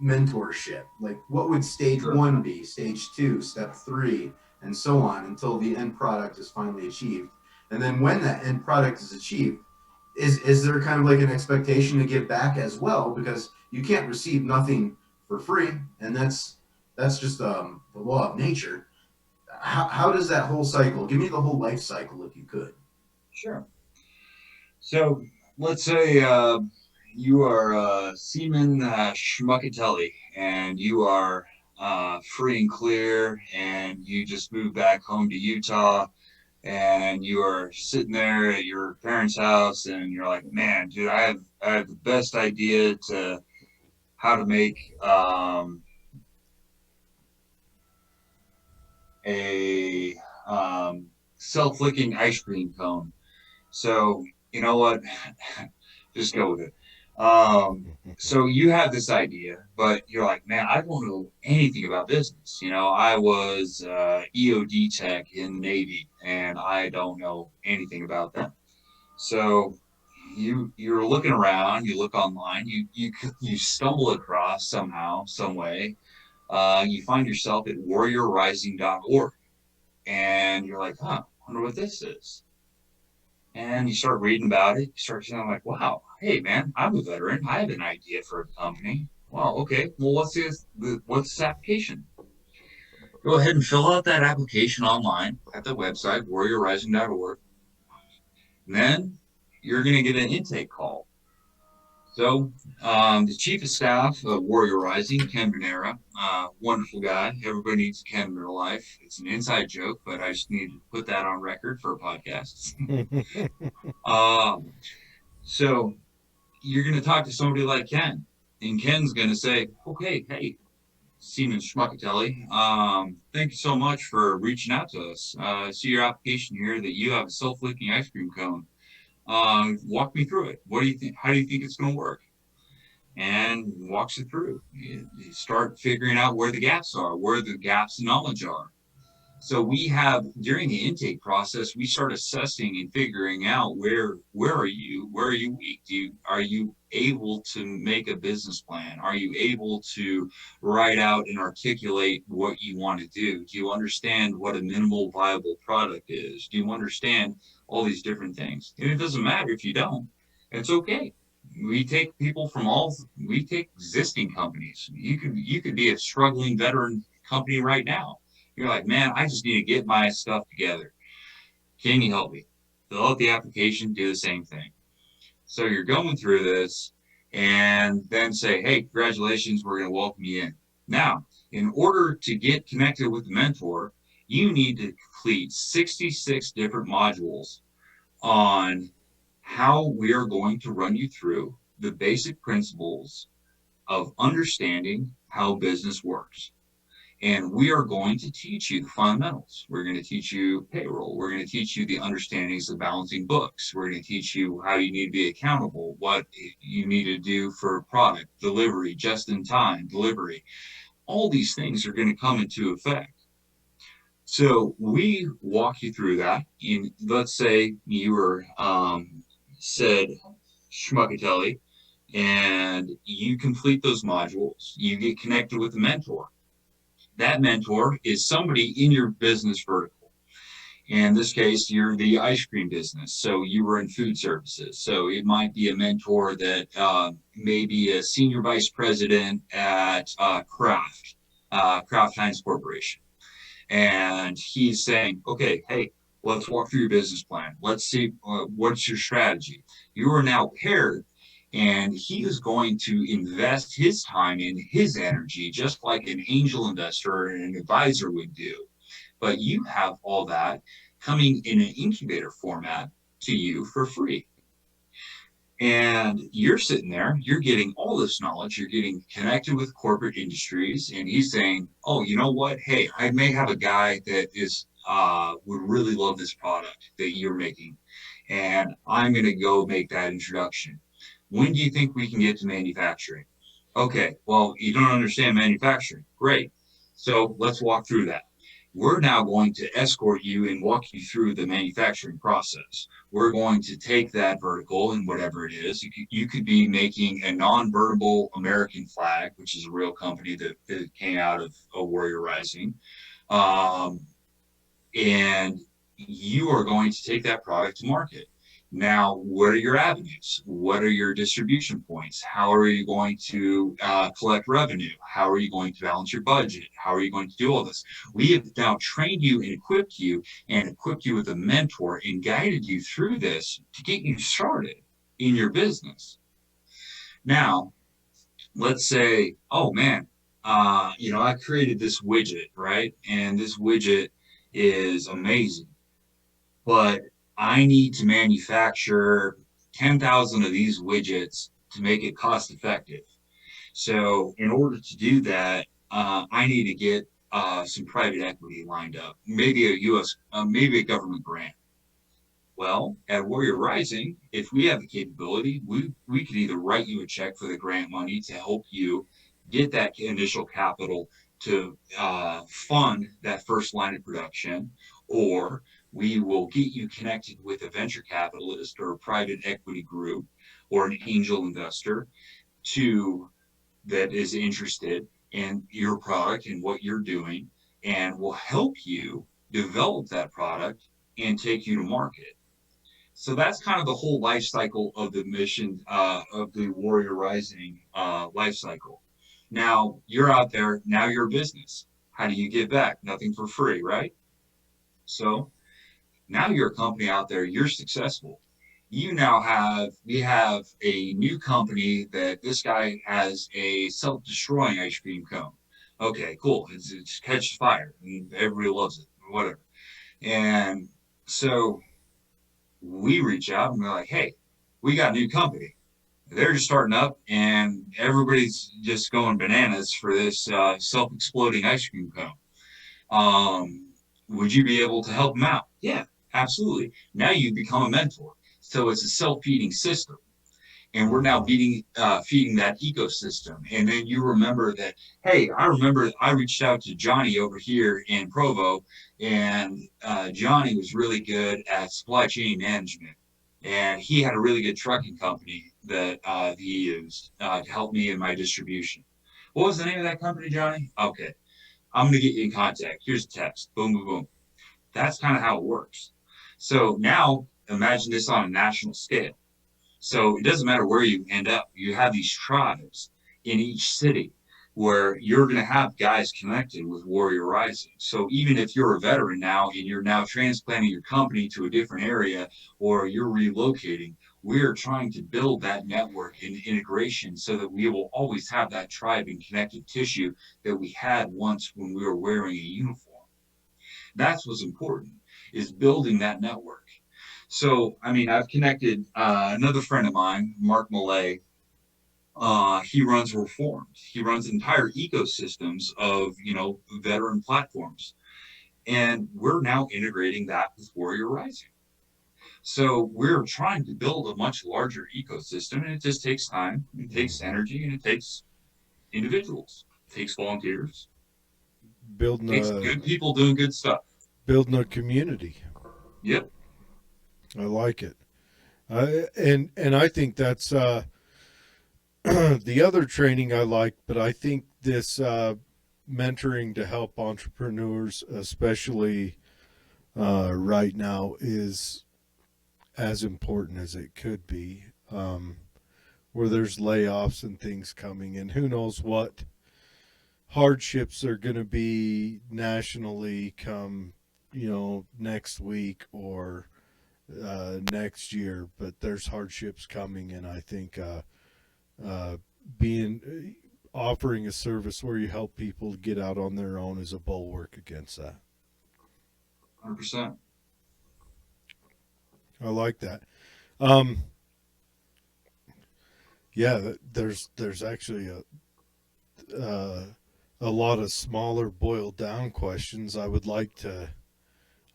Speaker 3: mentorship. Like, what would stage
Speaker 2: Sure.
Speaker 3: one be, stage two, step three, and so on until the end product is finally achieved. And then when that end product is achieved, is there kind of like an expectation to give back as well, because you can't receive nothing for free, and that's just the law of nature. How does that whole cycle? Give me the whole life cycle if you could.
Speaker 2: Sure. So let's say you are Seaman Schmuckatelli, and you are free and clear, and you just moved back home to Utah, and you are sitting there at your parents' house, and you're like, man, dude, I have the best idea to how to make a self-licking ice cream cone. So you know what? Just go with it. So you have this idea, but you're like, man, I don't know anything about business. I was EOD tech in the Navy, and I don't know anything about that. So you're looking around, you look online, you stumble across somehow, some way, you find yourself at warriorrising.org, and you're like, huh, I wonder what this is. And you start reading about it. You start feeling like, wow, hey man, I'm a veteran. I have an idea for a company. Well, okay. Well, what's this application? Go ahead and fill out that application online at the website warriorrising.org. And then you're going to get an intake call. So the chief of staff of Warrior Rising, Ken Bernera, wonderful guy. Everybody needs Ken in their life. It's an inside joke, but I just need to put that on record for a podcast. um, so you're going to talk to somebody like Ken, and Ken's going to say, okay, hey, Seaman Schmuckatelli, thank you so much for reaching out to us. I see your application here that you have a self-licking ice cream cone. Walk me through it. What do you think? How do you think it's going to work? And walks you through. You start figuring out where the gaps are, where the gaps in knowledge are. So we have during the intake process, we start assessing and figuring out where are you weak? Are you able to make a business plan? Are you able to write out and articulate what you want to do? Do you understand what a minimal viable product is? Do you understand all these different things? And it doesn't matter if you don't. It's okay. We take existing companies. You could be a struggling veteran company right now. You're like, man, I just need to get my stuff together. Can you help me? Fill out the application, do the same thing. So you're going through this and then say, hey, congratulations, we're going to welcome you in. Now, in order to get connected with the mentor, you need to complete 66 different modules on how we are going to run you through the basic principles of understanding how business works. And we are going to teach you the fundamentals. We're going to teach you payroll. We're going to teach you the understandings of balancing books. We're going to teach you how you need to be accountable, what you need to do for product delivery, just in time delivery. All these things are going to come into effect. So we walk you through that. Let's say you were said Schmuckatelli, and you complete those modules. You get connected with a mentor. That mentor is somebody in your business vertical. In this case, you're the ice cream business, so you were in food services. So it might be a mentor that may be a senior vice president at Kraft Heinz Corporation. And he's saying, okay, hey, let's walk through your business plan. Let's see what's your strategy. You are now paired, and he is going to invest his time and his energy just like an angel investor or an advisor would do. But you have all that coming in an incubator format to you for free. And you're sitting there, you're getting all this knowledge, you're getting connected with corporate industries, and he's saying, oh, you know what? Hey, I may have a guy that is would really love this product that you're making, and I'm gonna go make that introduction. When do you think we can get to manufacturing? Okay, well, you don't understand manufacturing. Great. So let's walk through that. We're now going to escort you and walk you through the manufacturing process. We're going to take that vertical and whatever it is. You could be making a non-vertible American flag, which is a real company that came out of a Warrior Rising. Um, and you are going to take that product to market. Now, what are your avenues? What are your distribution points? How are you going to collect revenue? How are you going to balance your budget? How are you going to do all this? We have now trained you and equipped you with a mentor and guided you through this to get you started in your business. Now, let's say, oh man, I created this widget, right? And this widget is amazing, but I need to manufacture 10,000 of these widgets to make it cost effective. So, in order to do that, I need to get some private equity lined up, maybe maybe a government grant. Well, at Warrior Rising, if we have the capability, we could either write you a check for the grant money to help you get that initial capital to fund that first line of production, or we will get you connected with a venture capitalist or a private equity group or an angel investor to that is interested in your product and what you're doing and will help you develop that product and take you to market. So that's kind of the whole life cycle of the mission of the Warrior Rising life cycle. Now you're out there, now you're a business. How do you give back? Nothing for free, right? So now you're a company out there, you're successful. We have a new company that this guy has a self-destroying ice cream cone. Okay, cool. It catches fire and everybody loves it, whatever. And so we reach out and we're like, hey, we got a new company. They're just starting up and everybody's just going bananas for this self-exploding ice cream cone. Would you be able to help them out? Yeah, absolutely. Now you become a mentor. So it's a self-feeding system. And we're now feeding that ecosystem. And then you remember that, hey, I remember I reached out to Johnny over here in Provo, and Johnny was really good at supply chain management. And he had a really good trucking company that he used to help me in my distribution. What was the name of that company, Johnny? Okay, I'm going to get you in contact. Here's a text. Boom, boom, boom. That's kind of how it works. So now imagine this on a national scale. So it doesn't matter where you end up. You have these tribes in each city where you're going to have guys connected with Warrior Rising. So even if you're a veteran now and you're now transplanting your company to a different area or you're relocating, we are trying to build that network and integration so that we will always have that tribe and connective tissue that we had once when we were wearing a uniform. That's what's important, is building that network. So, I mean, I've connected another friend of mine, Mark Millay. He runs Reformed. He runs entire ecosystems of, veteran platforms. And we're now integrating that with Warrior Rising. So we're trying to build a much larger ecosystem, and it just takes time, it takes energy, and it takes individuals, it takes volunteers, it
Speaker 1: building
Speaker 2: takes
Speaker 1: a
Speaker 2: good people doing good stuff.
Speaker 1: building a community.
Speaker 2: Yep.
Speaker 1: I like it. And I think that's the other training I like, but I think this mentoring to help entrepreneurs, especially right now, is as important as it could be. Where there's layoffs and things coming, and who knows what hardships are going to be nationally come, next week or next year. But there's hardships coming, and I think uh, being offering a service where you help people get out on their own is a bulwark against that.
Speaker 2: 100%.
Speaker 1: I like that. Um, yeah, there's actually a lot of smaller boiled down questions. I would like to.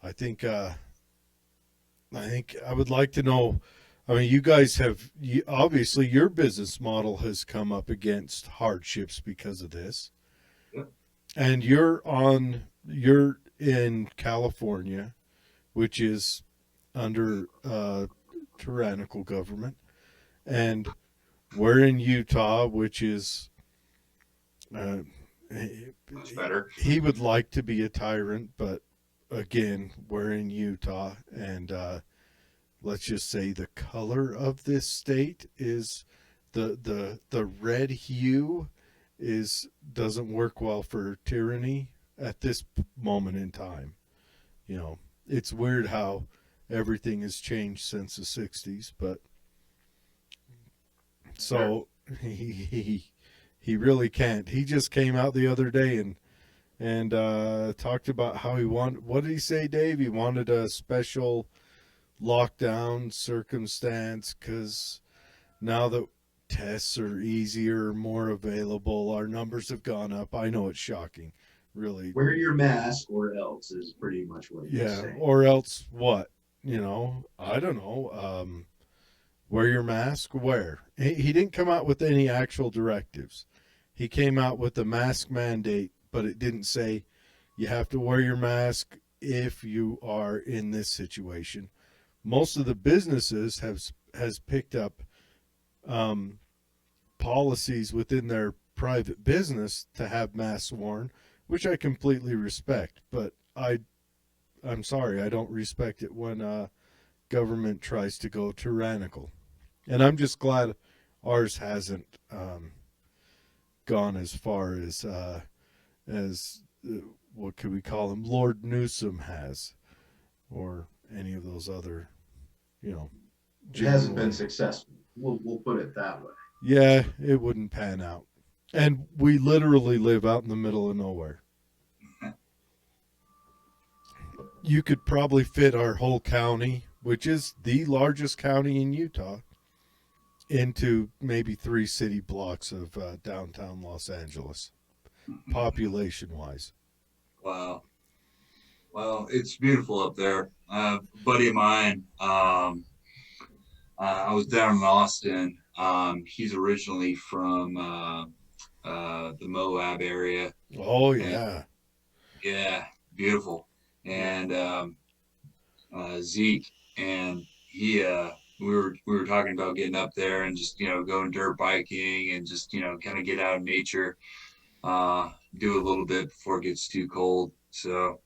Speaker 1: I think. I think I would like to know. I mean, you guys have obviously your business model has come up against hardships because of this,
Speaker 2: Yep.
Speaker 1: and you're in California, which is under tyrannical government, and we're in Utah, which is uh,
Speaker 2: Much better.
Speaker 1: he would like to be a tyrant, but again, we're in Utah, and let's just say the color of this state is the red hue is doesn't work well for tyranny at this moment in time. You know, it's weird how everything has changed since the 60s, but so he really can't. He just came out the other day and talked about how he wanted. What did he say, Dave? He wanted a special lockdown circumstance because now that tests are easier, more available, our numbers have gone up. I know it's shocking, really.
Speaker 3: Wear your mask or else is pretty much what he's
Speaker 1: Yeah,
Speaker 3: saying.
Speaker 1: or else what? I don't know. Wear your mask. Where? He didn't come out with any actual directives. He came out with the mask mandate, but it didn't say you have to wear your mask if you are in this situation. Most of the businesses has picked up um, policies within their private business to have masks worn, which I completely respect. But I'm sorry, I don't respect it when government tries to go tyrannical. And I'm just glad ours hasn't gone as far as what could we call him, Lord Newsom has, or any of those other, you know,
Speaker 3: It hasn't
Speaker 1: genuine.
Speaker 3: been successful. We'll put it that way.
Speaker 1: Yeah, it wouldn't pan out. And we literally live out in the middle of nowhere. You could probably fit our whole county, which is the largest county in Utah, into maybe 3 city blocks of downtown Los Angeles, population wise.
Speaker 2: Wow. Well, it's beautiful up there. A buddy of mine, I was down in Austin. He's originally from the Moab area,
Speaker 1: Oh,
Speaker 2: and
Speaker 1: yeah.
Speaker 2: yeah, beautiful. And Zeke, and we were talking about getting up there and just going dirt biking and just kind of get out in nature, uh, do a little bit before it gets too cold. So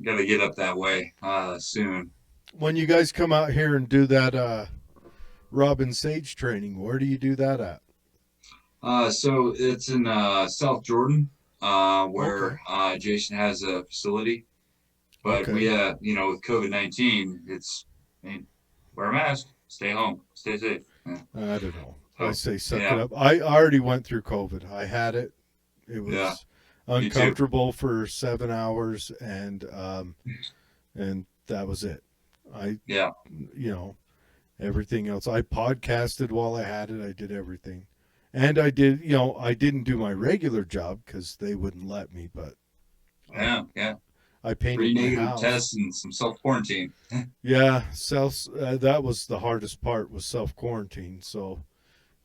Speaker 2: got to get up that way soon.
Speaker 1: When you guys come out here and do that Robin Sage training, where do you do that at?
Speaker 2: So it's in South Jordan,
Speaker 1: Okay.
Speaker 2: where Jason has a facility. But
Speaker 1: Okay.
Speaker 2: with COVID-19, I mean, wear a mask, stay home, stay safe. Yeah.
Speaker 1: I don't know. I
Speaker 2: So
Speaker 1: say suck it
Speaker 2: yeah,
Speaker 1: up. I already went through COVID. I had it. It
Speaker 2: yeah,
Speaker 1: was
Speaker 2: me too.
Speaker 1: uncomfortable for 7 hours, and that was it. I,
Speaker 2: Yeah,
Speaker 1: you know, everything else. I podcasted while I had it. I did everything, and I did. I didn't do my regular job because they wouldn't let me. But I,
Speaker 2: yeah, yeah.
Speaker 1: I
Speaker 2: Three
Speaker 1: painted my
Speaker 2: negative
Speaker 1: house.
Speaker 2: tests and some self quarantine.
Speaker 1: Yeah, self. That was the hardest part was self quarantine. So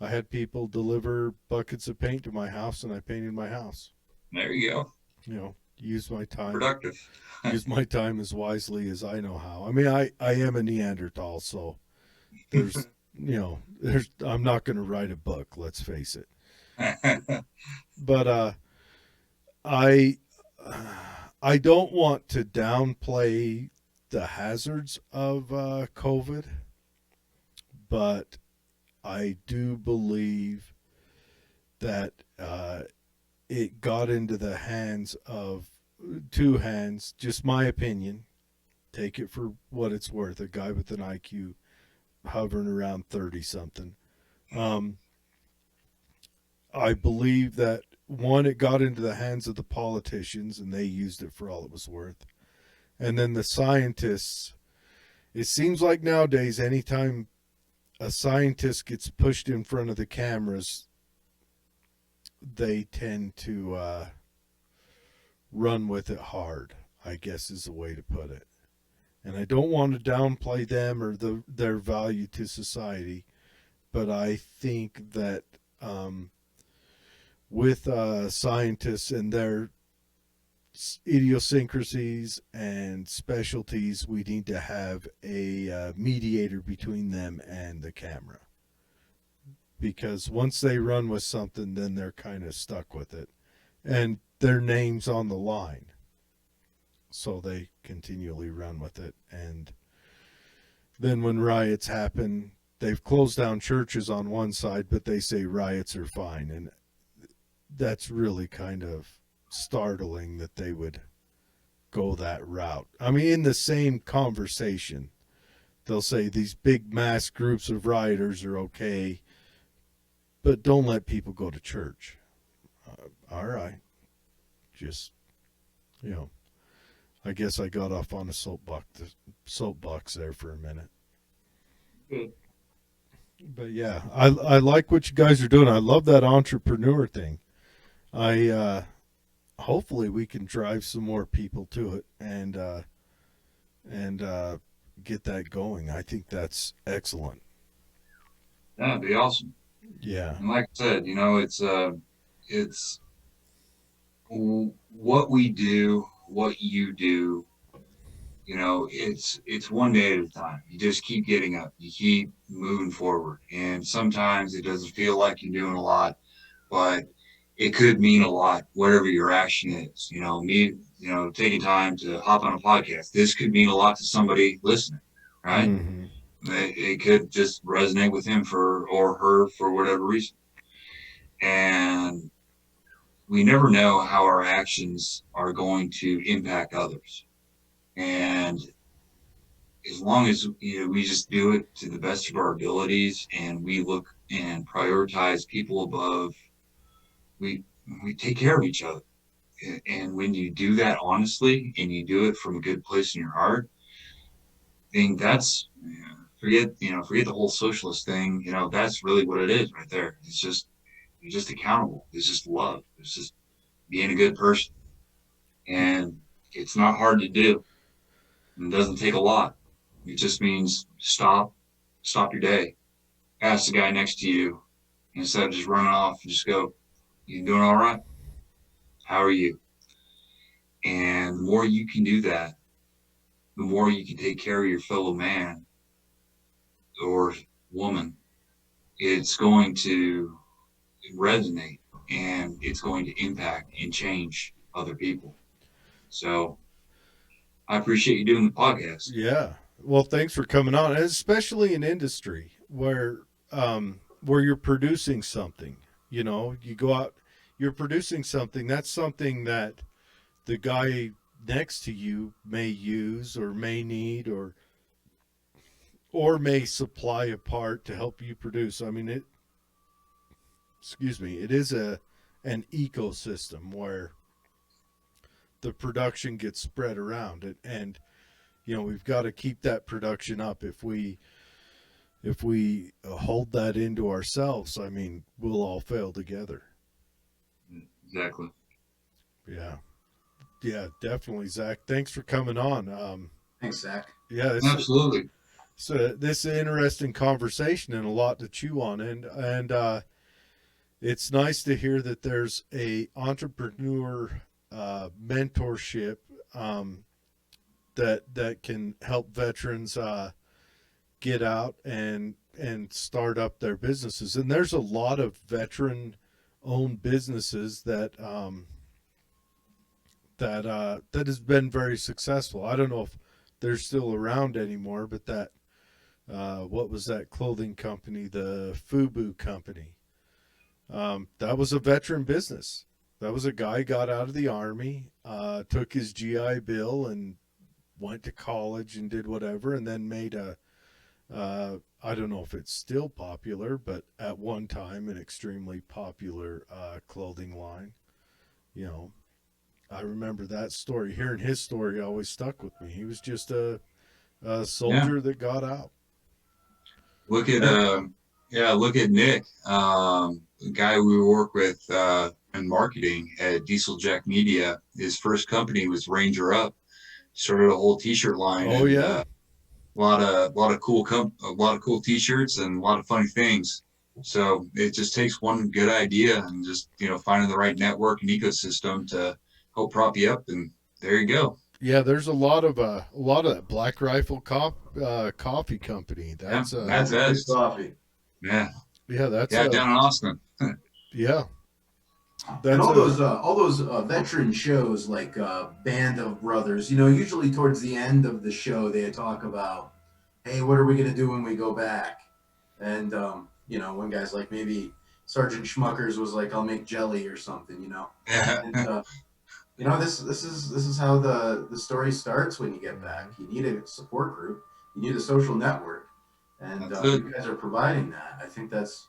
Speaker 1: I had people deliver buckets of paint to my house, and I painted my house.
Speaker 2: There you go.
Speaker 1: Use my time.
Speaker 2: Productive.
Speaker 1: Use my time as wisely as I know how. I mean, I am a Neanderthal, so there's there's I'm not going to write a book. Let's face it. But I I don't want to downplay the hazards of COVID, but I do believe that it got into the hands of two hands. Just my opinion. Take it for what it's worth. A guy with an IQ hovering around 30 something. Um, I believe that one, it got into the hands of the politicians and they used it for all it was worth. And then the scientists, it seems like nowadays, anytime a scientist gets pushed in front of the cameras, they tend to run with it hard, I guess is the way to put it. And I don't want to downplay them or their value to society, but I think that with scientists and their idiosyncrasies and specialties, we need to have a mediator between them and the camera. Because once they run with something, then they're kind of stuck with it. And their name's on the line. So they continually run with it. And then when riots happen, they've closed down churches on one side, but they say riots are fine. And that's really kind of startling that they would go that route. I mean, in the same conversation, they'll say these big mass groups of rioters are okay, but don't let people go to church. All right. Just, you know, I guess I got off on a soapbox there for a minute.
Speaker 2: Good.
Speaker 1: But yeah, I like what you guys are doing. I love that entrepreneur thing. I hopefully we can drive some more people to it and get that going. I think that's excellent.
Speaker 2: That'd be awesome.
Speaker 1: Yeah.
Speaker 2: And like I said, it's what we do, what you do. It's one day at a time. You just keep getting up. You keep moving forward. And sometimes it doesn't feel like you're doing a lot, but it could mean a lot, whatever your action is. Taking time to hop on a podcast. This could mean a lot to somebody listening, right?
Speaker 1: Mm-hmm.
Speaker 2: It could just resonate with him or her for whatever reason. And we never know how our actions are going to impact others. And as long as we just do it to the best of our abilities and we look and prioritize people above, we we take care of each other. And when you do that honestly and you do it from a good place in your heart, then that's forget the whole socialist thing. That's really what it is right there. It's just you're just accountable. It's just love. It's just being a good person. And it's not hard to do. It doesn't take a lot. It just means stop your day. Ask the guy next to you instead of just running off and just go, "You doing all right? How are you?" And the more you can do that, the more you can take care of your fellow man or woman. It's going to resonate and it's going to impact and change other people. So I appreciate you doing the podcast.
Speaker 1: Yeah. Well, thanks for coming on, especially in industry where you're producing something. You go out, you're producing something. That's something that the guy next to you may use or may need or may supply a part to help you produce. I mean, it is an ecosystem where the production gets spread around it, and we've got to keep that production up. If we hold that into ourselves, I mean, we'll all fail together.
Speaker 2: Exactly.
Speaker 1: Yeah. Yeah, definitely, Zach. Thanks for coming on.
Speaker 3: Thanks, Zach.
Speaker 1: Yeah,
Speaker 2: Absolutely.
Speaker 1: this is an interesting conversation and a lot to chew on, and it's nice to hear that there's a entrepreneur mentorship that can help veterans get out and start up their businesses. And there's a lot of veteran owned businesses that has been very successful. I don't know if they're still around anymore, but that what was that clothing company, the Fubu company? That was a veteran business. That was a guy got out of the army, took his GI Bill and went to college and did whatever, and then made I don't know if it's still popular, but at one time an extremely popular clothing line. You know, I remember that story. Hearing his story always stuck with me. He was just a
Speaker 2: Yeah.
Speaker 1: soldier that got out.
Speaker 2: Look at look at Nick, the guy we work with in marketing at Diesel Jack Media. His first company was Ranger Up. Started a whole T-shirt line.
Speaker 1: Oh,
Speaker 2: and,
Speaker 1: yeah.
Speaker 2: a lot of cool T-shirts and a lot of funny things. So it just takes one good idea and just finding the right network and ecosystem to help prop you up, and there you go.
Speaker 1: Yeah, there's a lot of that Black Rifle coffee company. That's
Speaker 2: That's
Speaker 3: Good
Speaker 2: it.
Speaker 3: coffee.
Speaker 2: Yeah,
Speaker 1: yeah, that's
Speaker 2: yeah, down in Austin.
Speaker 1: yeah,
Speaker 3: And
Speaker 1: that's
Speaker 3: all those veteran shows like Band of Brothers, usually towards the end of the show they talk about hey, what are we gonna do when we go back? And one guy's like, maybe Sergeant Schmuckers was like, I'll make jelly or something. And this is how the story starts when you get back.
Speaker 1: Mhm.
Speaker 3: You need a support group, you need a social network, and
Speaker 2: That's it.
Speaker 3: you guys are providing that. I think that's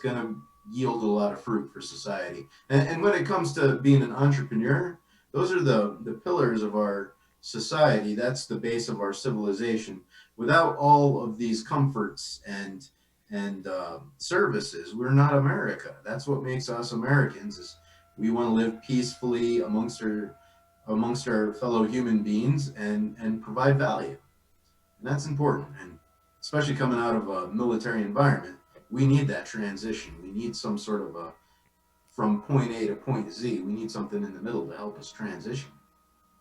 Speaker 3: going to yield a lot of fruit for society. And when it comes to being an entrepreneur, those are the pillars of our society. That's the base of our civilization. Without all of these comforts and services, we're not America. That's what makes us Americans. Is we want to live peacefully amongst our fellow human beings and provide value, and that's important. And especially coming out of a military environment, we need that transition. We need some sort of a from point A to point Z. We need something in the middle to help us transition.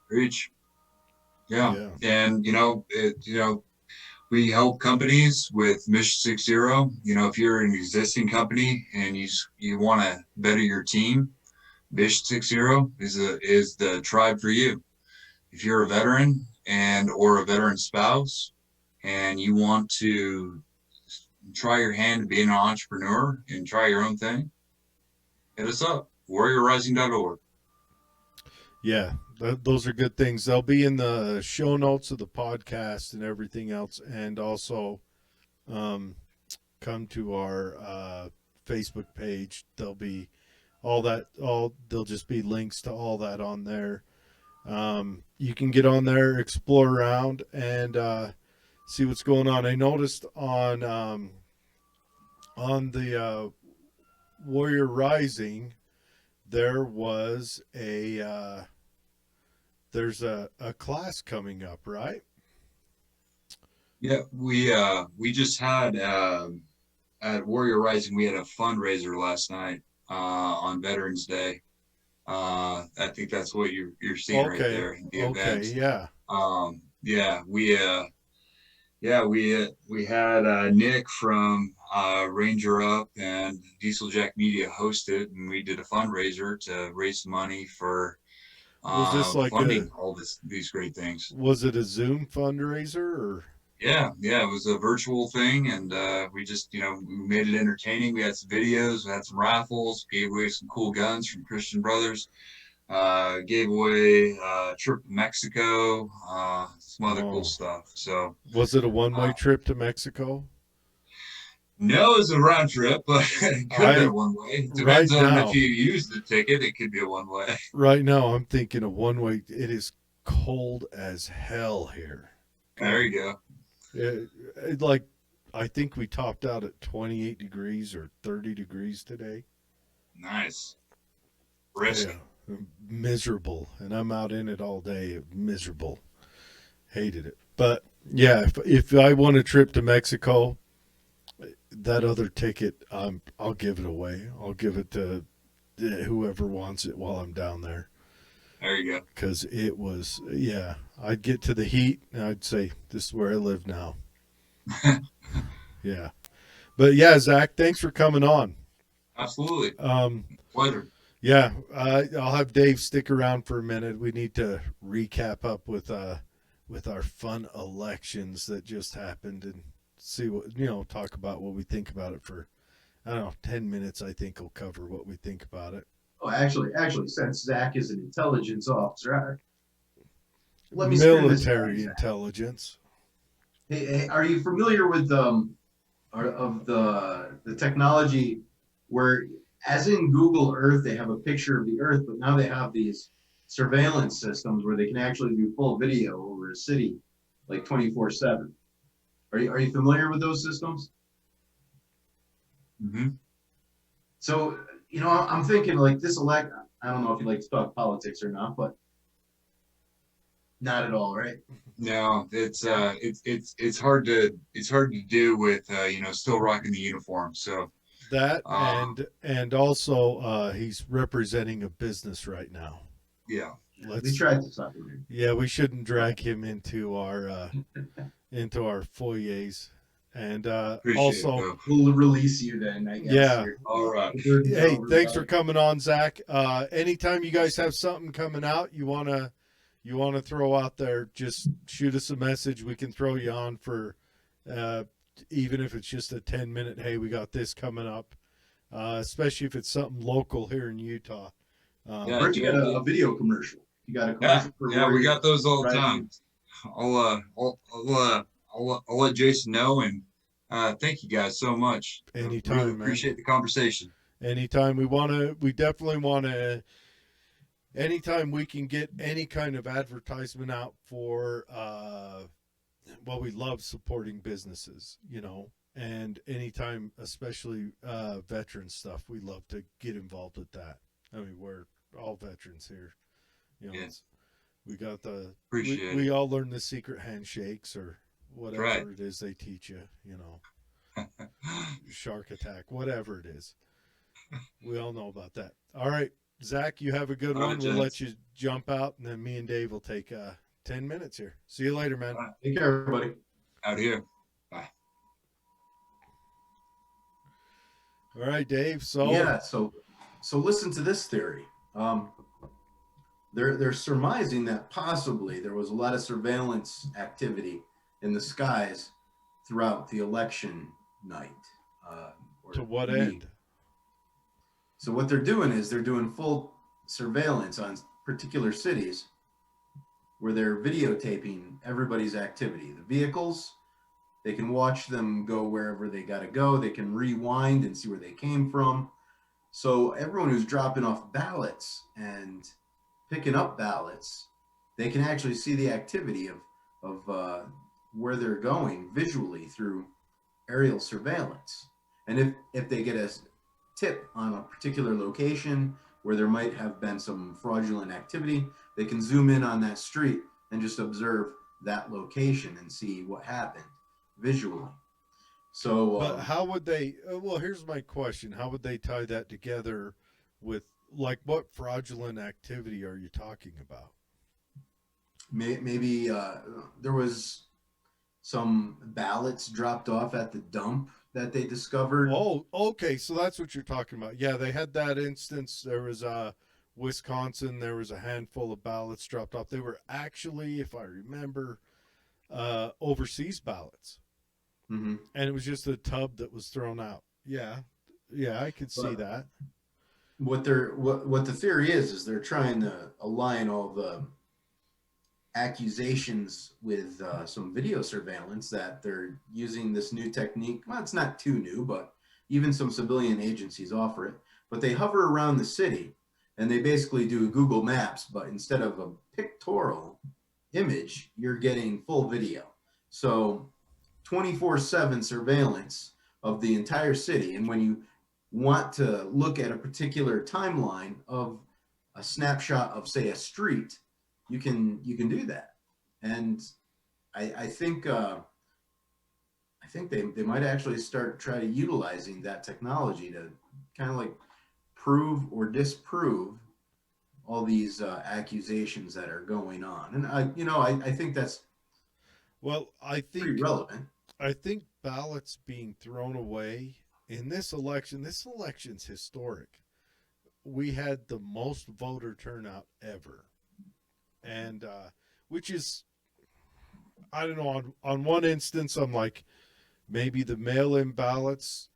Speaker 2: Reach. Yeah.
Speaker 1: Yeah.
Speaker 2: And we help companies with Mission 60. If you're an existing company and you want to better your team, Mission 60 is the tribe for you. If you're a veteran or a veteran spouse and you want to try your hand at being an entrepreneur and try your own thing, hit us up. warriorrising.org.
Speaker 1: Yeah, those are good things. They'll be in the show notes of the podcast and everything else, and also um, come to our Facebook page. There'll be all that. All there'll just be links to all that on there. You can get on there, explore around, and see what's going on. I noticed on the Warrior Rising there was there's a class coming up, right?
Speaker 2: Yeah, we just had at Warrior Rising, we had a fundraiser last night on Veterans Day. I think that's what you're seeing right
Speaker 1: Okay,
Speaker 2: there, the
Speaker 1: okay,
Speaker 2: event.
Speaker 1: yeah.
Speaker 2: Yeah, we had Nick from Ranger Up and Diesel Jack Media hosted, and we did a fundraiser to raise money for
Speaker 1: Was this like
Speaker 2: funding all these great things.
Speaker 1: was it a Zoom fundraiser or?
Speaker 2: Yeah, it was a virtual thing, and we just, we made it entertaining. We had some videos, we had some raffles, gave away some cool guns from Christian Brothers, gave away a trip to Mexico, some other cool
Speaker 1: Oh,
Speaker 2: stuff. So,
Speaker 1: was it a
Speaker 2: uh,
Speaker 1: one-way trip to Mexico?
Speaker 2: no, it's a round trip, but it could have been
Speaker 1: I
Speaker 2: a one way. It depends
Speaker 1: right
Speaker 2: on if
Speaker 1: now,
Speaker 2: you use the ticket, it could be a one way.
Speaker 1: right now, I'm thinking of one-way. It is cold as hell here.
Speaker 2: There
Speaker 1: Okay,
Speaker 2: you go.
Speaker 1: like I think we topped out at 28 degrees or 30 degrees today.
Speaker 2: Nice. Brisk.
Speaker 1: Yeah, miserable, and I'm out in it all day. Miserable, hated it. But yeah, if I want a trip to Mexico, that other ticket, I'll give it away. I'll give it to whoever wants it while I'm down there.
Speaker 2: There you
Speaker 1: Because it was, yeah, I'd get to the heat and I'd say, this is where I live now.
Speaker 2: go.
Speaker 1: Yeah. But yeah, Zach, thanks for coming on.
Speaker 2: Absolutely.
Speaker 1: Um,
Speaker 2: Pleasure.
Speaker 1: yeah, I'll have Dave stick around for a minute. We need to recap up with our fun elections that just happened and see what, talk about what we think about it for, I don't know, 10 minutes. I think will cover what we think about it.
Speaker 3: Oh, actually, since Zach is an intelligence officer, let me spin this by
Speaker 1: Military
Speaker 3: Zach.
Speaker 1: intelligence.
Speaker 3: Hey, are you familiar with of the technology where, as in Google Earth, they have a picture of the Earth, but now they have these surveillance systems where they can actually do full video over a city, like 24/7. Are you familiar with those systems?
Speaker 2: Hmm.
Speaker 3: So I'm thinking like this elect. I don't know if you like to talk politics or not, but not at all, right?
Speaker 2: No, it's hard to do with still rocking the uniform. So
Speaker 1: That
Speaker 2: uh,
Speaker 1: and also he's representing a business right now.
Speaker 2: yeah,
Speaker 3: We
Speaker 1: Let's
Speaker 3: tried to talk with him.
Speaker 1: Yeah, we shouldn't drag him into our foyers. And
Speaker 2: appreciate it,
Speaker 1: also,
Speaker 2: though.
Speaker 3: We'll release you then, I guess.
Speaker 1: yeah.
Speaker 2: All right,
Speaker 3: The burden's
Speaker 1: Hey,
Speaker 3: over,
Speaker 1: thanks for
Speaker 3: brother.
Speaker 1: coming on, Zach. Anytime you guys have something coming out you wanna throw out there, just shoot us a message. We can throw you on for uh, even if it's just a 10-minute, hey, we got this coming up, especially if it's something local here in Utah.
Speaker 2: Yeah,
Speaker 3: Or if you got
Speaker 2: Jeff.
Speaker 3: a video commercial. You got a
Speaker 2: Yeah,
Speaker 3: commercial for
Speaker 2: yeah, we
Speaker 3: Warrior
Speaker 2: got those all the
Speaker 3: Rising.
Speaker 2: time. I'll let Jason know, and thank you guys so much. Really
Speaker 1: Anytime, man.
Speaker 2: appreciate the conversation.
Speaker 1: Anytime we definitely want to, anytime we can get any kind of advertisement out for, well, we love supporting businesses, and anytime, especially veteran stuff, we love to get involved with that. I mean, we're all veterans here.
Speaker 2: Yeah.
Speaker 1: We got
Speaker 2: Appreciate
Speaker 1: we
Speaker 2: it.
Speaker 1: all learn the secret handshakes or
Speaker 2: That's right.
Speaker 1: whatever it is they teach you, shark attack, whatever it is. We all know about that. All right, Zach, you have a good
Speaker 2: All right,
Speaker 1: one. We'll
Speaker 2: gents.
Speaker 1: let you jump out, and then me and Dave will take 10 minutes here. See you later, man.
Speaker 2: All right,
Speaker 3: Take care, everybody.
Speaker 2: out here. Bye.
Speaker 1: All right, Dave. So
Speaker 3: Yeah. So listen to this theory. They're surmising that possibly there was a lot of surveillance activity in the skies throughout the election night. Or
Speaker 1: to what
Speaker 3: week.
Speaker 1: end?
Speaker 3: So what they're doing is they're doing full surveillance on particular cities where they're videotaping everybody's activity. The vehicles, they can watch them go wherever they got to go. They can rewind and see where they came from. So everyone who's dropping off ballots and picking up ballots, they can actually see the activity of where they're going visually through aerial surveillance. And if they get a tip on a particular location where there might have been some fraudulent activity, they can zoom in on that street and just observe that location and see what happened visually. So,
Speaker 1: But how would they? Well, here's my question: how would they tie that together with, like, what fraudulent activity are you talking about?
Speaker 3: maybe there was some ballots dropped off at the dump that they discovered.
Speaker 1: Oh, okay. So that's what you're talking about. Yeah, they had that instance. There was Wisconsin. There was a handful of ballots dropped off. They were actually, if I remember, overseas ballots,
Speaker 3: Mm-hmm.
Speaker 1: and it was just a tub that was thrown out. Yeah, yeah, I could see
Speaker 3: But
Speaker 1: that.
Speaker 3: what the theory is they're trying to align all the accusations with some video surveillance that they're using this new technique. Well, it's not too new, but even some civilian agencies offer it. But they hover around the city and they basically do Google Maps, but instead of a pictorial image, you're getting full video. So 24/7 surveillance of the entire city. And when you want to look at a particular timeline of a snapshot of, say, a street, you can do that. And I think they might actually try to utilizing that technology to kind of like prove or disprove all these accusations that are going on. And I think that's
Speaker 1: Well,
Speaker 3: pretty relevant.
Speaker 1: I think ballots being thrown away in this election. This election's historic. We had the most voter turnout ever, and which is, I don't know. On one instance, I'm like, maybe the mail-in ballots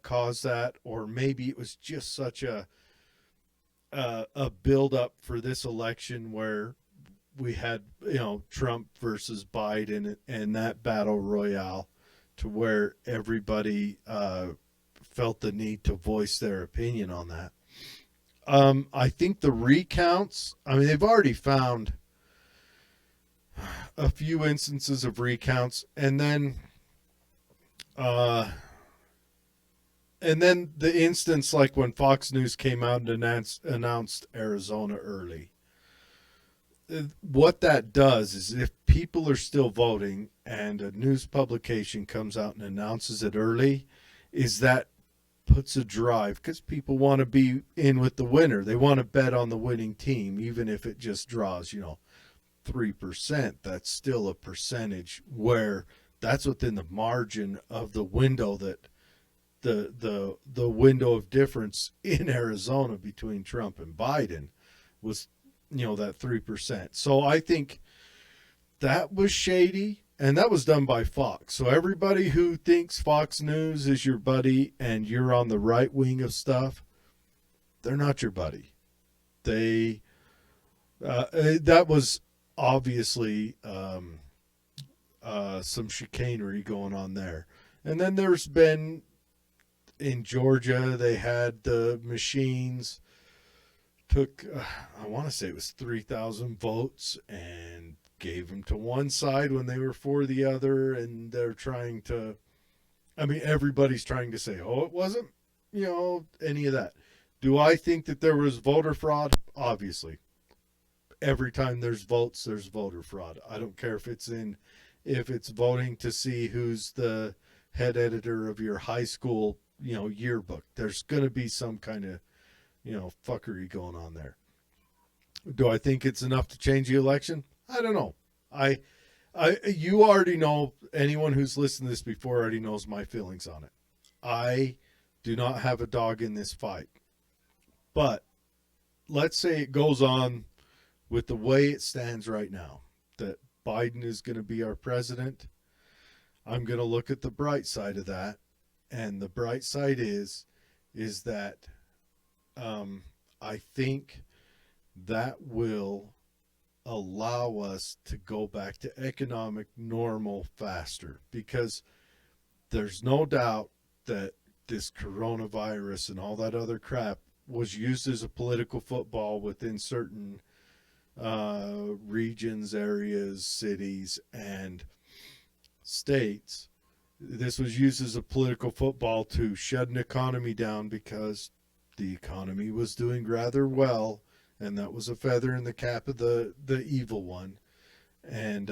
Speaker 1: caused that, or maybe it was just such a build-up for this election where we had Trump versus Biden and that battle royale, to where everybody felt the need to voice their opinion on that. I think the recounts. I mean, they've already found a few instances of recounts, and then the instance like when Fox News came out and announced Arizona early. What that does is, if people are still voting and a news publication comes out and announces it early, is that puts a drive, because people want to be in with the winner. They want to bet on the winning team, even if it just draws 3%. That's still a percentage, where that's within the margin of the window, that the window of difference in Arizona between Trump and Biden was that 3%. So I think that was shady. And that was done by Fox. So everybody who thinks Fox News is your buddy and you're on the right wing of stuff, they're not your buddy. They that was obviously some chicanery going on there. And then there's been in Georgia, they had the machines took, I want to say it was 3,000 votes and gave them to one side when they were for the other. And they're trying to, I mean, everybody's trying to say, oh, it wasn't, any of that. Do I think that there was voter fraud? Obviously. Every time there's votes, there's voter fraud. I don't care if it's voting to see who's the head editor of your high school, yearbook. There's going to be some kind of, fuckery going on there. Do I think it's enough to change the election? I don't know. You already know, anyone who's listened to this before already knows my feelings on it. I do not have a dog in this fight. But let's say it goes on with the way it stands right now, that Biden is going to be our president. I'm going to look at the bright side of that. And the bright side is that I think that will allow us to go back to economic normal faster, because there's no doubt that this coronavirus and all that other crap was used as a political football within certain regions, areas, cities, and states. This was used as a political football to shut an economy down because the economy was doing rather well, and that was a feather in the cap of the evil one. And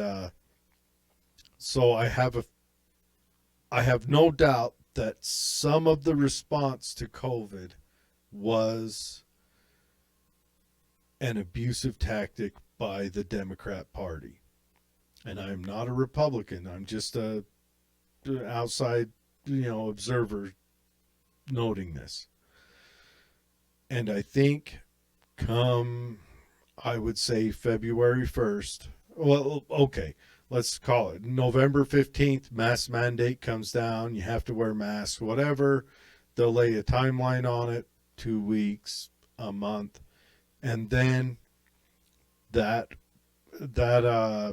Speaker 1: so I have no doubt that some of the response to COVID was an abusive tactic by the Democrat Party. And I'm not a Republican. I'm just a outside, observer noting this. And I think I would say February 1st, well, okay, let's call it November 15th, mask mandate comes down. You have to wear masks, whatever. They'll lay a timeline on it, 2 weeks, a month. And then that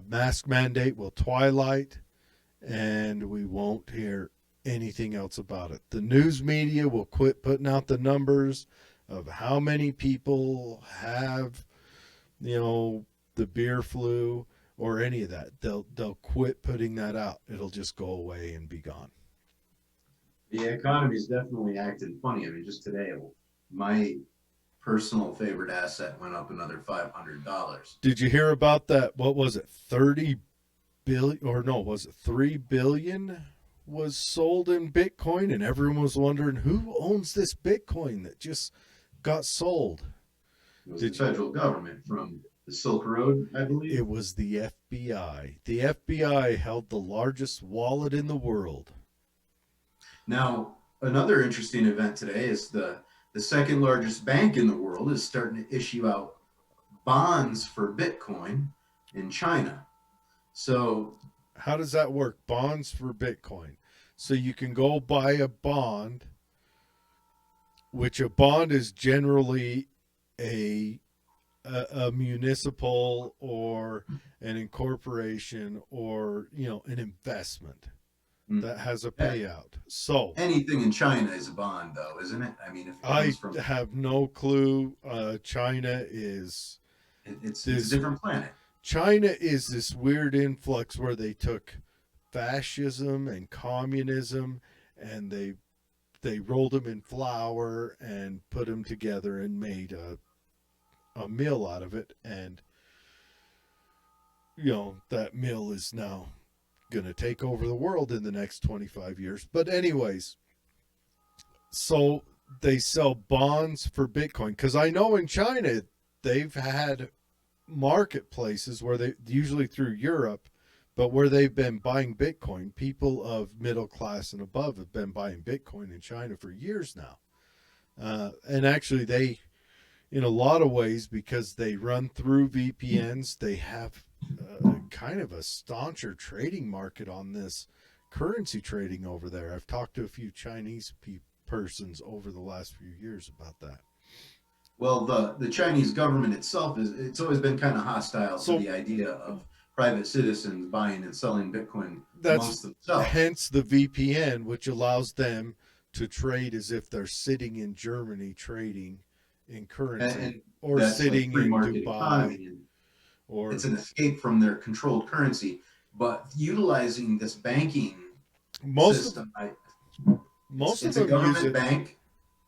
Speaker 1: mask mandate will twilight, and we won't hear anything else about it. The news media will quit putting out the numbers of how many people have, the beer flu or any of that. They'll quit putting that out. It'll just go away and be gone.
Speaker 3: The economy's definitely acting funny. I mean, just today, my personal favorite asset went up another $500.
Speaker 1: Did you hear about that? What was it? 30 billion, or no, was it 3 billion was sold in Bitcoin, and everyone was wondering who owns this Bitcoin that just got sold.
Speaker 3: It was the federal government from the Silk Road, I believe.
Speaker 1: It was the FBI. The FBI held the largest wallet in the world.
Speaker 3: Now, another interesting event today is the second largest bank in the world is starting to issue out bonds for Bitcoin in China. So
Speaker 1: how does that work? Bonds for Bitcoin. So you can go buy a bond, which a bond is generally a municipal or an incorporation or, an investment that has a payout. So
Speaker 3: anything in China is a bond, though, isn't it? I mean, if it comes from,
Speaker 1: have no clue. China is
Speaker 3: it's a different planet.
Speaker 1: China is this weird influx where they took fascism and communism and they rolled them in flour and put them together and made a meal out of it. And that meal is now going to take over the world in the next 25 years. But anyways, so they sell bonds for Bitcoin, because I know in China they've had marketplaces where they, usually through Europe, but where they've been buying Bitcoin. People of middle class and above have been buying Bitcoin in China for years now. And actually they, in a lot of ways, because they run through VPNs, they have kind of a stauncher trading market on this currency trading over there. I've talked to a few Chinese persons over the last few years about that.
Speaker 3: Well, the Chinese government itself it's always been kind of hostile to
Speaker 1: So
Speaker 3: the idea of private citizens buying and selling Bitcoin
Speaker 1: that's
Speaker 3: amongst themselves.
Speaker 1: hence the VPN, which allows them to trade as if they're sitting in Germany trading in currency
Speaker 3: And
Speaker 1: or
Speaker 3: that's like
Speaker 1: sitting
Speaker 3: free
Speaker 1: in
Speaker 3: market
Speaker 1: Dubai
Speaker 3: economy, and it's
Speaker 1: or
Speaker 3: an escape from their controlled currency. But utilizing this banking
Speaker 1: most of
Speaker 3: system,
Speaker 1: most of
Speaker 3: it's a
Speaker 1: them use
Speaker 3: government
Speaker 1: it.
Speaker 3: bank,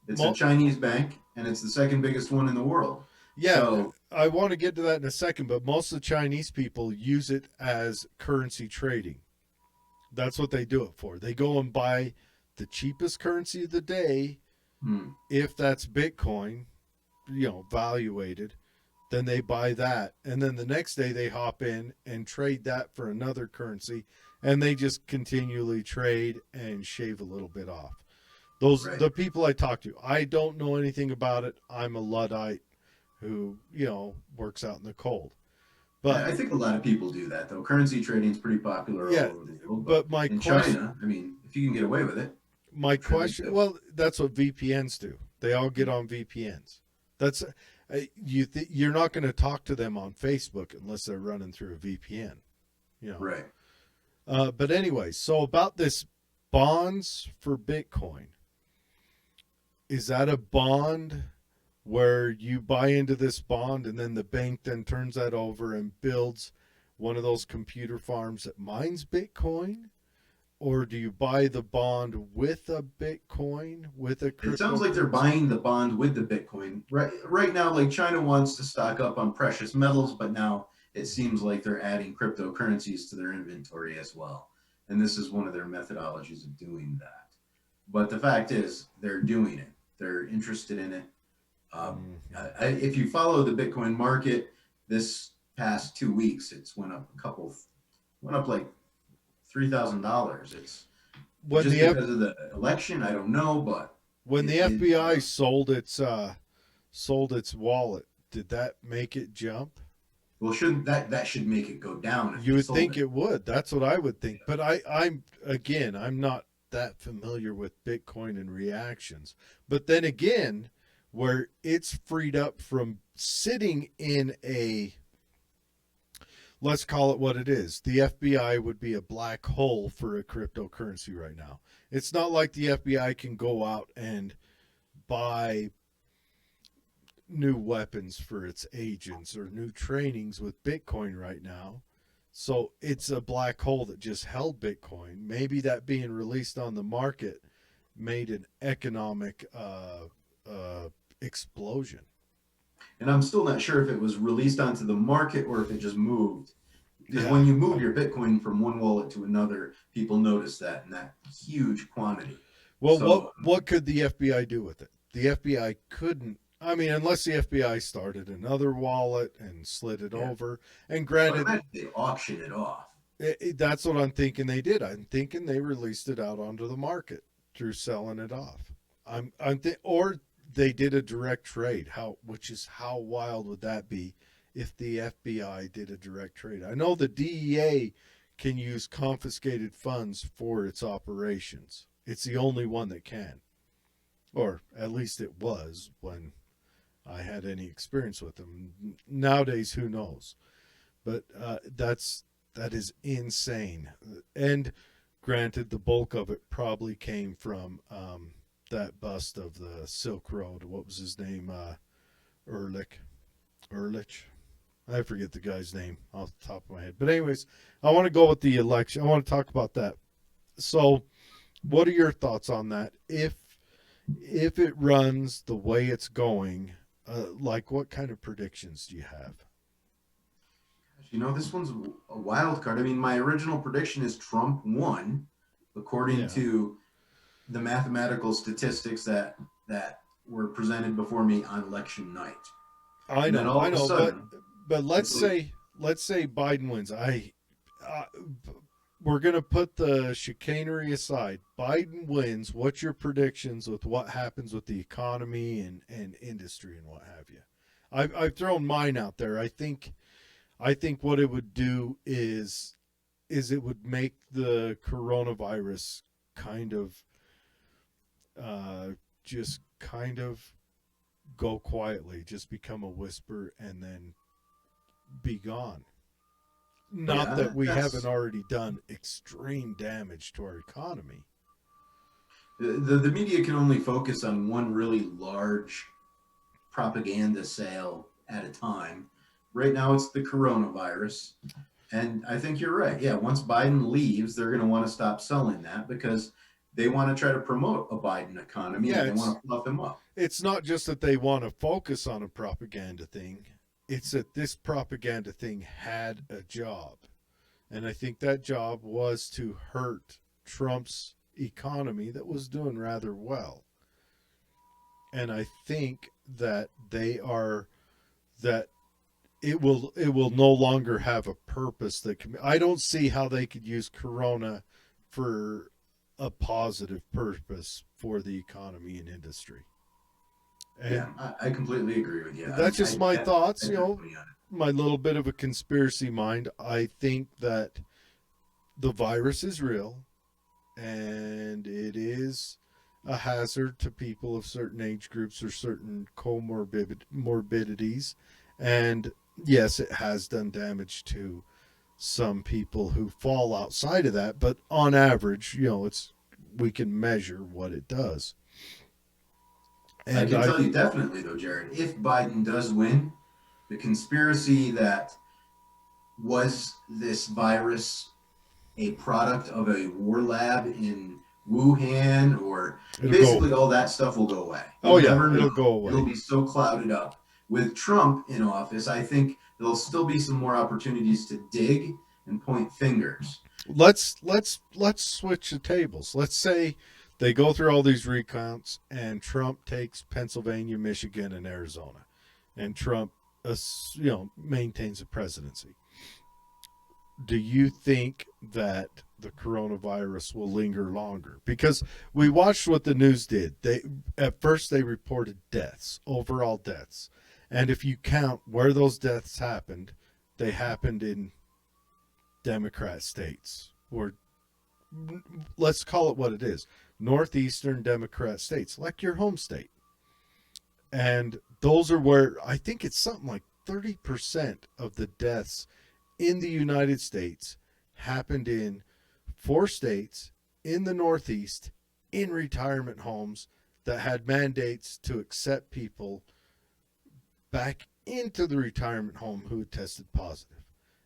Speaker 3: it's a
Speaker 1: Mo-
Speaker 3: Chinese bank, and it's the second biggest one in the world.
Speaker 1: yeah,
Speaker 3: So
Speaker 1: I want to get to that in a second, but most of the Chinese people use it as currency trading. That's what they do it for. They go and buy the cheapest currency of the day,
Speaker 3: hmm,
Speaker 1: if that's Bitcoin, valuated, then they buy that. And then the next day they hop in and trade that for another currency. And they just continually trade and shave a little bit off. Those
Speaker 3: right.
Speaker 1: the people I talk to. I don't know anything about it. I'm a Luddite who, works out in the cold. But
Speaker 3: I think a lot of people do that though. Currency trading is pretty popular all
Speaker 1: yeah,
Speaker 3: over the world, but
Speaker 1: but my
Speaker 3: in
Speaker 1: question
Speaker 3: China, I mean, if you can get away with it,
Speaker 1: my
Speaker 3: I'm sure they
Speaker 1: question
Speaker 3: do.
Speaker 1: well, that's what VPNs do. They all get on VPNs. That's you're not going to talk to them on Facebook unless they're running through a VPN, you know.
Speaker 3: Right.
Speaker 1: But anyway, so about this bonds for Bitcoin, is that a bond where you buy into this bond and then the bank then turns that over and builds one of those computer farms that mines Bitcoin? Or do you buy the bond with a Bitcoin, with a
Speaker 3: It sounds like they're
Speaker 1: cryptocurrency?
Speaker 3: buying the bond with the Bitcoin. Right now, like China wants to stock up on precious metals, but now it seems like they're adding cryptocurrencies to their inventory as well. And this is one of their methodologies of doing that. But the fact is, they're doing it. They're interested in it.
Speaker 1: Mhm.
Speaker 3: If you follow the Bitcoin market, this past 2 weeks, it's went up like $3,000. It's
Speaker 1: When
Speaker 3: just
Speaker 1: the F,
Speaker 3: because of the election. I don't know, but
Speaker 1: when the
Speaker 3: it
Speaker 1: FBI sold its wallet, did that make it jump?
Speaker 3: well, shouldn't that should make it go down if
Speaker 1: You
Speaker 3: they
Speaker 1: would
Speaker 3: sold
Speaker 1: think
Speaker 3: it?
Speaker 1: it would. That's what I would think. But I'm not that familiar with Bitcoin and reactions. But then again, where it's freed up from sitting in a, let's call it what it is. The FBI would be a black hole for a cryptocurrency right now. It's not like the FBI can go out and buy new weapons for its agents or new trainings with Bitcoin right now. So it's a black hole that just held Bitcoin. Maybe that being released on the market made an economic explosion.
Speaker 3: And I'm still not sure if it was released onto the market or if it just moved. Because
Speaker 1: Yeah.
Speaker 3: when you move your Bitcoin from one wallet to another, people notice that in that huge quantity.
Speaker 1: Well, what
Speaker 3: So,
Speaker 1: what could the FBI do with it? The FBI couldn't. I mean, unless the FBI started another wallet and slid it
Speaker 3: yeah.
Speaker 1: over. And
Speaker 3: But
Speaker 1: granted,
Speaker 3: imagine they auction it off.
Speaker 1: that's what I'm thinking they did. I'm thinking they released it out onto the market through selling it off. Or they did a direct trade. How wild would that be if the FBI did a direct trade? I know the DEA can use confiscated funds for its operations. It's the only one that can, or at least it was when I had any experience with them. Nowadays, who knows? But that is insane. And granted, the bulk of it probably came from that bust of the Silk Road. What was his name? Ehrlich. I forget the guy's name off the top of my head. But anyways, I want to go with the election. I want to talk about that. So, what are your thoughts on that? If it runs the way it's going, like what kind of predictions do you have?
Speaker 3: This one's a wild card. I mean, my original prediction is Trump won, according
Speaker 1: Yeah,
Speaker 3: to the mathematical statistics that were presented before me on election night.
Speaker 1: I
Speaker 3: And then
Speaker 1: know,
Speaker 3: all
Speaker 1: I
Speaker 3: of a
Speaker 1: know,
Speaker 3: sudden,
Speaker 1: but let's
Speaker 3: it's like,
Speaker 1: say Biden wins. Uh, we're gonna put the chicanery aside. Biden wins. What's your predictions with what happens with the economy and industry and what have you? I've thrown mine out there. I think what it would do is it would make the coronavirus kind of uh, just kind of go quietly, just become a whisper and then be gone. Not that
Speaker 3: Yeah,
Speaker 1: we haven't
Speaker 3: that's
Speaker 1: already done extreme damage to our economy.
Speaker 3: the media can only focus on one really large propaganda sale at a time. Right now, it's the coronavirus. And I think you're right. Yeah, once Biden leaves, they're going to want to stop selling that because they want to try to promote a Biden economy
Speaker 1: Yeah,
Speaker 3: and they want to fluff him up.
Speaker 1: it's not just that they want to focus on a propaganda thing. It's that this propaganda thing had a job. And I think that job was to hurt Trump's economy that was doing rather well. And I think that they are that it will no longer have a purpose that can. I don't see how they could use Corona for a positive purpose for the economy and industry.
Speaker 3: Yeah,
Speaker 1: And
Speaker 3: I completely agree with you.
Speaker 1: that's just my thoughts.
Speaker 3: I
Speaker 1: You know,
Speaker 3: definitely on it.
Speaker 1: my little bit of a conspiracy mind. I think that the virus is real and it is a hazard to people of certain age groups or certain comorbidities. And yes, it has done damage to some people who fall outside of that, but on average, it's we can measure what it does.
Speaker 3: I
Speaker 1: And
Speaker 3: can
Speaker 1: I
Speaker 3: tell you definitely, though, Jared, if Biden does win, the conspiracy that was this virus a product of a war lab in Wuhan or
Speaker 1: it'll go.
Speaker 3: basically all that stuff will go away.
Speaker 1: Oh
Speaker 3: We'll
Speaker 1: yeah,
Speaker 3: never know.
Speaker 1: it'll go
Speaker 3: It'll
Speaker 1: away.
Speaker 3: be so clouded up. With Trump in office, I think there'll still be some more opportunities to dig and point fingers.
Speaker 1: Let's switch the tables. Let's say they go through all these recounts and Trump takes Pennsylvania, Michigan, and Arizona, and Trump, maintains the presidency. Do you think that the coronavirus will linger longer? Because we watched what the news did. They at first they reported deaths, overall deaths, and if you count where those deaths happened, they happened in Democrat states, or let's call it what it is, northeastern Democrat states, like your home state. And those are where I think it's something like 30% of the deaths in the United States happened in four states in the Northeast in retirement homes that had mandates to accept people back into the retirement home who had tested positive.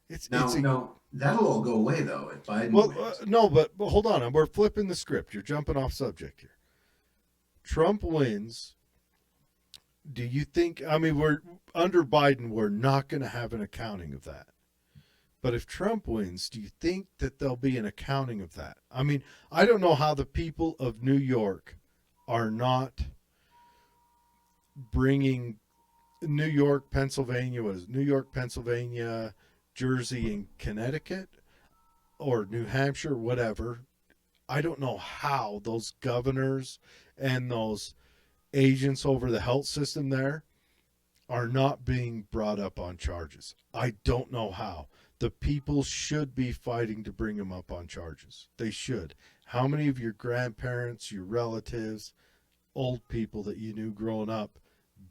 Speaker 1: It's
Speaker 3: Now,
Speaker 1: a
Speaker 3: no, that'll all go away though if Biden
Speaker 1: well,
Speaker 3: wins.
Speaker 1: no, but hold on, we're flipping the script. You're jumping off subject here. Trump wins. Do you think? I mean, we're under Biden. We're not going to have an accounting of that. But if Trump wins, do you think that there'll be an accounting of that? I mean, I don't know how the people of New York are not bringing New York, Pennsylvania, was New York, Pennsylvania, Jersey, and Connecticut, or New Hampshire, whatever. I don't know how those governors and those agents over the health system there are not being brought up on charges. I don't know how. The people should be fighting to bring them up on charges. They should. How many of your grandparents, your relatives, old people that you knew growing up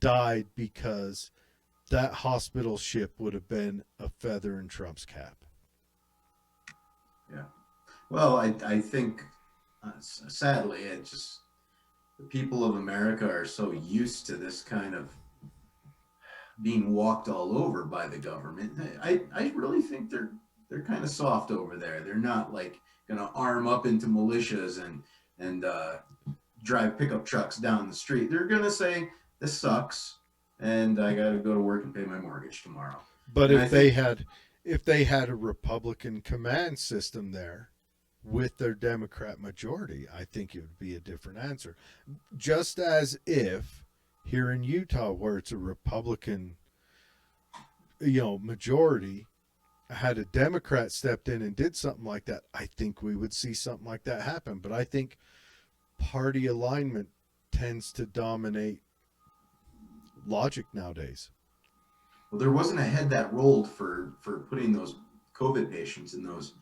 Speaker 1: died because that hospital ship would have been a feather in Trump's cap?
Speaker 3: Yeah. Well, I think sadly, it just the people of America are so used to this kind of being walked all over by the government. I really think they're kind of soft over there. They're not like gonna arm up into militias and drive pickup trucks down the street. They're gonna say this sucks, and I got to go to work and pay my mortgage tomorrow.
Speaker 1: But
Speaker 3: And I think
Speaker 1: if they had a Republican command system there with their Democrat majority, I think it would be a different answer. Just as if here in Utah, where it's a Republican, majority, had a Democrat stepped in and did something like that, I think we would see something like that happen. But I think party alignment tends to dominate logic nowadays.
Speaker 3: Well, there wasn't a head that rolled for putting those COVID patients in those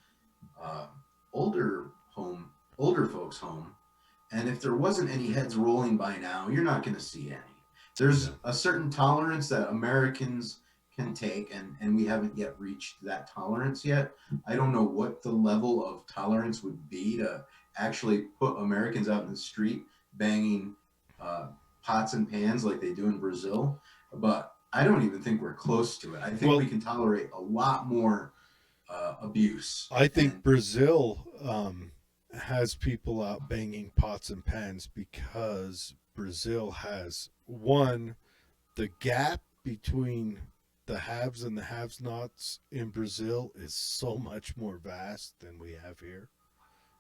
Speaker 3: uh, older older folks home. And if there wasn't any heads rolling by now, you're not going to see any.
Speaker 1: Yeah.
Speaker 3: There's a certain tolerance that Americans can take, and we haven't yet reached that tolerance yet. I don't know what the level of tolerance would be to actually put Americans out in the street banging uh, pots and pans like they do in Brazil, but I don't even think we're close to it. I think we
Speaker 1: Well,
Speaker 3: can tolerate a lot more abuse.
Speaker 1: I think
Speaker 3: And
Speaker 1: Brazil has people out banging pots and pans because Brazil has one, the gap between the haves and the have nots in Brazil is so much more vast than we have here.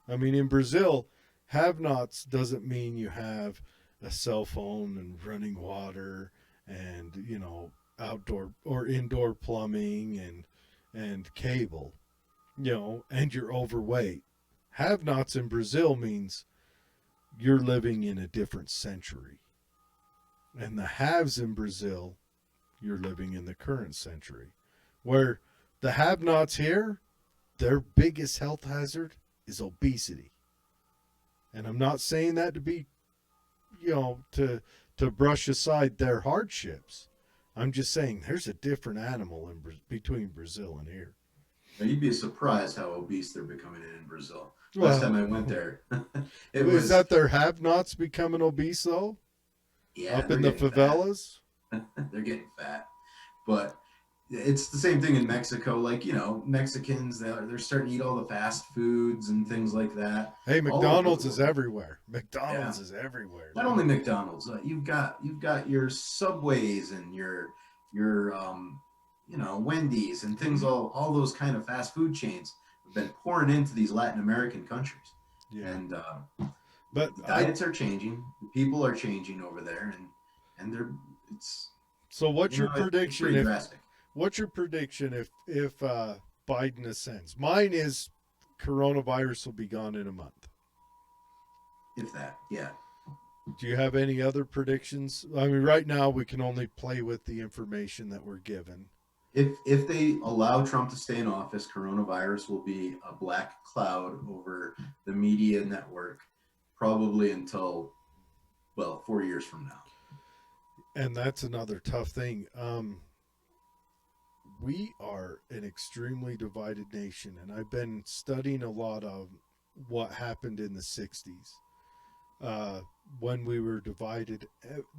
Speaker 1: I mean, in Brazil, have nots doesn't mean you have a cell phone and running water and, outdoor or indoor plumbing and cable, and you're overweight. Have nots in Brazil means you're living in a different century. And the haves in Brazil, you're living in the current century. Where the have nots here, their biggest health hazard is obesity. And I'm not saying that to be, to brush aside their hardships. I'm just saying there's a different animal between Brazil and here.
Speaker 3: you'd be surprised how obese they're becoming in Brazil. Last time
Speaker 1: Well,
Speaker 3: I went there, it
Speaker 1: is
Speaker 3: was
Speaker 1: that their have-nots becoming obese though?
Speaker 3: yeah,
Speaker 1: Up
Speaker 3: they're
Speaker 1: in the
Speaker 3: getting fat.
Speaker 1: favelas?
Speaker 3: They're getting fat, but it's the same thing in Mexico. Like Mexicans, they're starting to eat all the fast foods and things like that
Speaker 1: Hey,
Speaker 3: all over the
Speaker 1: McDonald's is
Speaker 3: world.
Speaker 1: everywhere.
Speaker 3: Yeah,
Speaker 1: McDonald's is everywhere,
Speaker 3: not only
Speaker 1: dude.
Speaker 3: McDonald's. You've got your Subways and your Wendy's and things.
Speaker 1: Mm-hmm.
Speaker 3: All those kind of fast food chains have been pouring into these Latin American countries,
Speaker 1: Yeah,
Speaker 3: and
Speaker 1: but
Speaker 3: the diets are changing. The people are changing over there, and they're it's
Speaker 1: so what's your
Speaker 3: it's
Speaker 1: prediction
Speaker 3: pretty
Speaker 1: if
Speaker 3: drastic.
Speaker 1: Biden ascends? Mine is coronavirus will be gone in a month.
Speaker 3: If that, yeah.
Speaker 1: Do you have any other predictions? I mean, right now we can only play with the information that we're given.
Speaker 3: If they allow Trump to stay in office, coronavirus will be a black cloud over the media network, probably until 4 years from now.
Speaker 1: And that's another tough thing. We are an extremely divided nation, and I've been studying a lot of what happened in the 60s uh, when we were divided.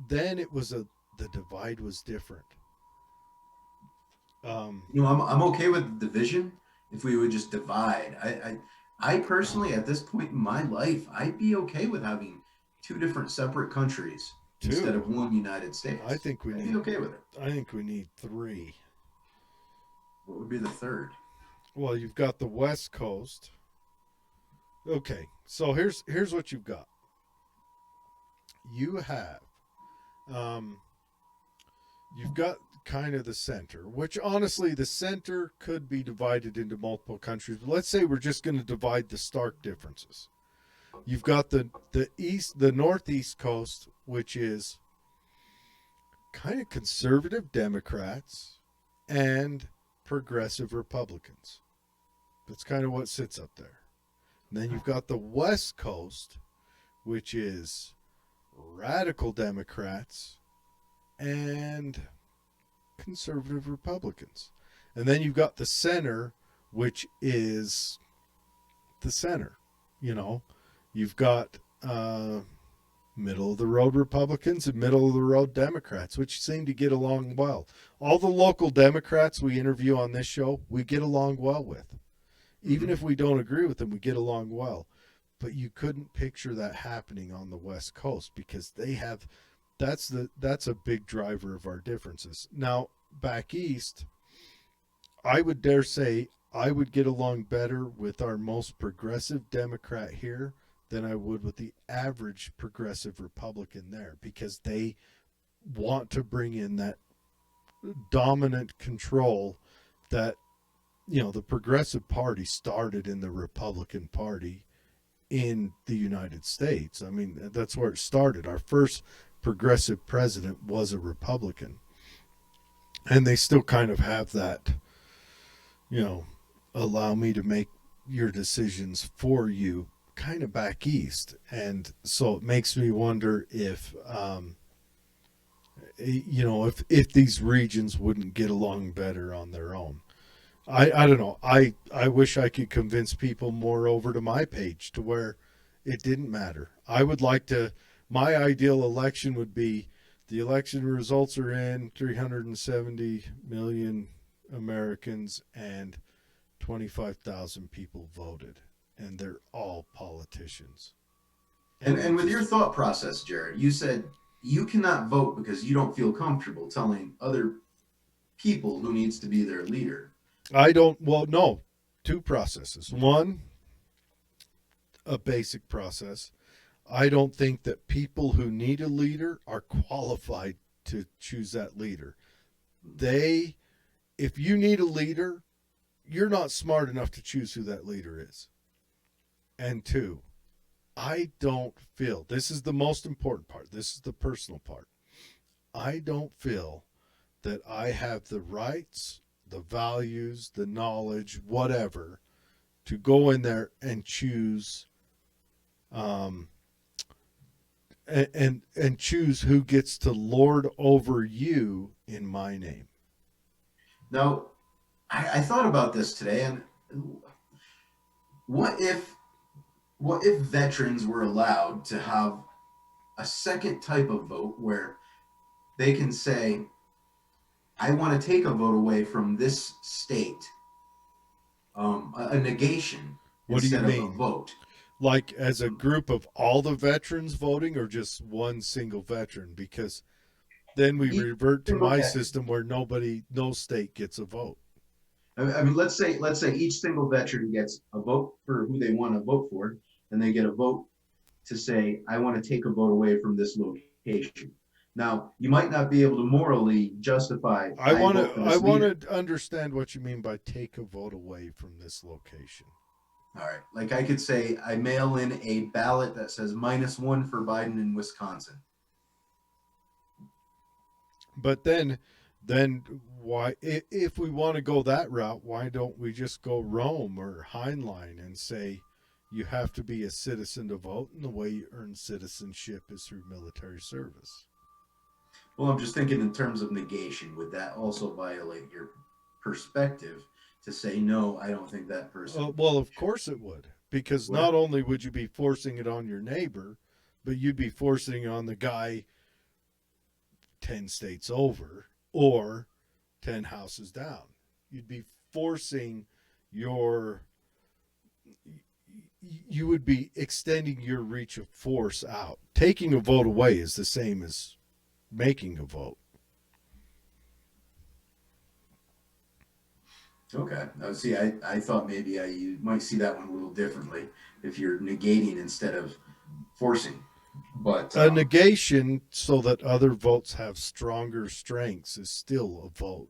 Speaker 1: Then the divide was different. Um,
Speaker 3: I'm okay with division if we would just divide. I personally, at this point in my life, I'd be okay with having two different separate countries instead
Speaker 1: two,
Speaker 3: of one United
Speaker 1: I
Speaker 3: States.
Speaker 1: think we
Speaker 3: I'd be
Speaker 1: need.
Speaker 3: okay with it.
Speaker 1: I think we need three.
Speaker 3: What would be the third?
Speaker 1: Well, you've got the West Coast. Okay, so here's what you've got. You have um, you've got kind of the center, which honestly, the center could be divided into multiple countries. But let's say we're just going to divide the stark differences. You've got the northeast coast, which is kind of conservative Democrats and progressive Republicans. That's kind of what sits up there. And then you've got the west coast, which is radical Democrats and conservative Republicans. And then you've got the center, which is the center. You know, you've got middle of the road Republicans and middle of the road Democrats, which seem to get along well. All the local Democrats we interview on this show, we get along well with. Even
Speaker 3: Mm-hmm.
Speaker 1: if we don't agree with them, we get along well. But you couldn't picture that happening on the West Coast because they have that's a big driver of our differences. Now, back east, I would dare say I would get along better with our most progressive Democrat here than I would with the average progressive Republican there because they want to bring in that dominant control that the Progressive Party started in the Republican Party in the United States. I mean, that's where it started. Our first progressive president was a Republican. and they still kind of have that, you know, allow me to make your decisions for you kind of back east. And so it makes me wonder if, you know, if these regions wouldn't get along better on their own. I don't know. I wish I could convince people more over to my page to where it didn't matter. I would like to, my ideal election would be the election results are in, 370 million Americans, and 25,000 people voted, and they're all politicians.
Speaker 3: And with your thought process, Jared, you said you cannot vote because you don't feel comfortable telling other people who needs to be their leader.
Speaker 1: I don't, well, no, two processes. One, a basic process. I don't think that people who need a leader are qualified to choose that leader. They, if you need a leader, you're not smart enough to choose who that leader is. And two, I don't feel, this is the most important part, this is the personal part. I don't feel that I have the rights, the values, the knowledge, whatever, to go in there and choose um, and choose who gets to lord over you in my name.
Speaker 3: Now, I thought about this today, and what if what if veterans were allowed to have a second type of vote where they can say, I want to take a vote away from this state, a negation
Speaker 1: What do you
Speaker 3: instead of a
Speaker 1: mean?
Speaker 3: vote.
Speaker 1: Like as a group of all the veterans voting, or just one single veteran? Because then we
Speaker 3: Each
Speaker 1: revert to
Speaker 3: single
Speaker 1: my
Speaker 3: veteran.
Speaker 1: system where nobody, no state gets a vote.
Speaker 3: I mean, let's say each single veteran gets a vote for who they want to vote for, and they get a vote to say, I want to take a vote away from this location. Now, you might not be able to morally justify,
Speaker 1: I
Speaker 3: I
Speaker 1: want
Speaker 3: vote
Speaker 1: to
Speaker 3: for
Speaker 1: I
Speaker 3: this
Speaker 1: want
Speaker 3: leader.
Speaker 1: to understand what you mean by take a vote away from this location.
Speaker 3: All right. Like I could say, I mail in a ballot that says -1 for Biden in Wisconsin.
Speaker 1: But then why, if we want to go that route, why don't we just go Rome or Heinlein and say you have to be a citizen to vote, and the way you earn citizenship is through military service?
Speaker 3: Well, I'm just thinking in terms of negation. Would that also violate your perspective to say, no, I don't think that person
Speaker 1: Well, of course it would, because
Speaker 3: would?
Speaker 1: not only would you be forcing it on your neighbor, but you'd be forcing it on the guy 10 states over or 10 houses down. You'd be forcing your, you would be extending your reach of force out. Taking a vote away is the same as making a vote.
Speaker 3: Okay. Now, see, I thought maybe you might see that one a little differently if you're negating instead of forcing. But
Speaker 1: A negation so that other votes have stronger strengths is still a vote.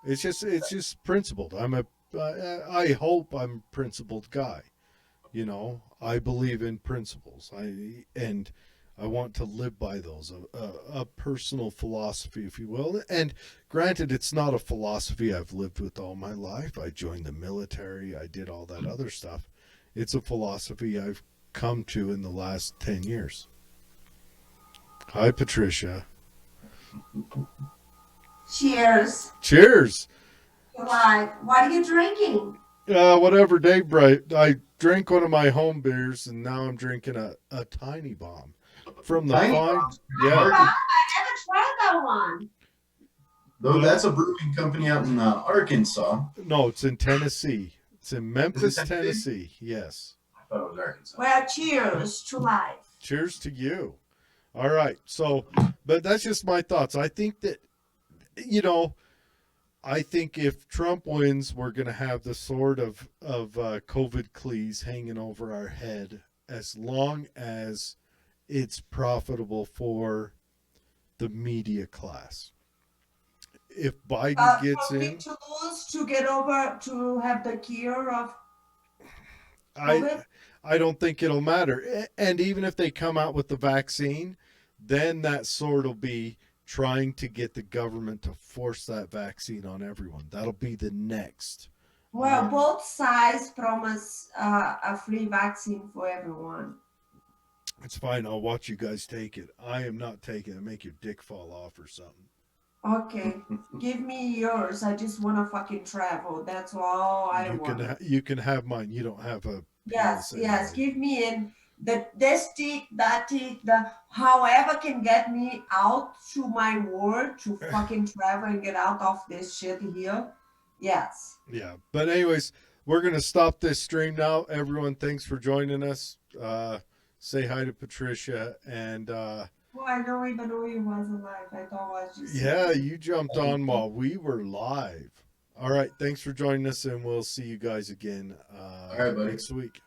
Speaker 1: It's just principled. I hope I'm a principled guy. You know, I believe in principles. I want to live by those. A personal philosophy, if you will. And granted, it's not a philosophy I've lived with all my life. I joined the military. I did all that other stuff. It's a philosophy I've come to in the last 10 years. Hi, Patricia.
Speaker 4: Cheers.
Speaker 1: Cheers.
Speaker 4: Why? What are you drinking?
Speaker 1: Whatever day bright. I drank one of my home beers, and now I'm drinking a tiny bomb from the
Speaker 3: Tiny
Speaker 1: fine.
Speaker 3: Bombs,
Speaker 1: Yeah.
Speaker 4: I never tried that one.
Speaker 3: though
Speaker 1: Well,
Speaker 3: that's a brewing company out in Arkansas.
Speaker 1: no, it's in Tennessee. It's in Memphis,
Speaker 3: Tennessee?
Speaker 1: Tennessee. Yes.
Speaker 3: I thought it was Arkansas.
Speaker 4: Well, cheers to life.
Speaker 1: Cheers to you. All right. So, but that's just my thoughts. I think that, you know, I think if Trump wins, we're going to have the sword of COVID cleese hanging over our head as long as it's profitable for the media class. If Biden gets
Speaker 4: For me
Speaker 1: in,
Speaker 4: to lose, to get over, to have the cure of
Speaker 1: I
Speaker 4: COVID.
Speaker 1: I don't think it'll matter. And even if they come out with the vaccine, then that sword will be trying to get the government to force that vaccine on everyone. That'll be the next.
Speaker 4: Well,
Speaker 1: Um,
Speaker 4: both sides promise a free vaccine for everyone.
Speaker 1: It's fine. I'll watch you guys take it. I am not taking it. Make your dick fall off or something.
Speaker 4: Okay, give me yours. I just want to fucking travel. That's all I want.
Speaker 1: You can have mine. You don't have a
Speaker 4: Yes,
Speaker 1: penis
Speaker 4: yes.
Speaker 1: anyway.
Speaker 4: Give me in this tick, that tick, the however can get me out to my world to fucking travel and get out of this shit here. Yes.
Speaker 1: Yeah. But anyways, we're gonna stop this stream now. Everyone, thanks for joining us. Say hi to Patricia and
Speaker 4: Well, I don't even know he was alive. I thought I was just
Speaker 1: yeah, you jumped on while we were live. All right, thanks for joining us, and we'll see you guys again
Speaker 3: All right, buddy.
Speaker 1: next week.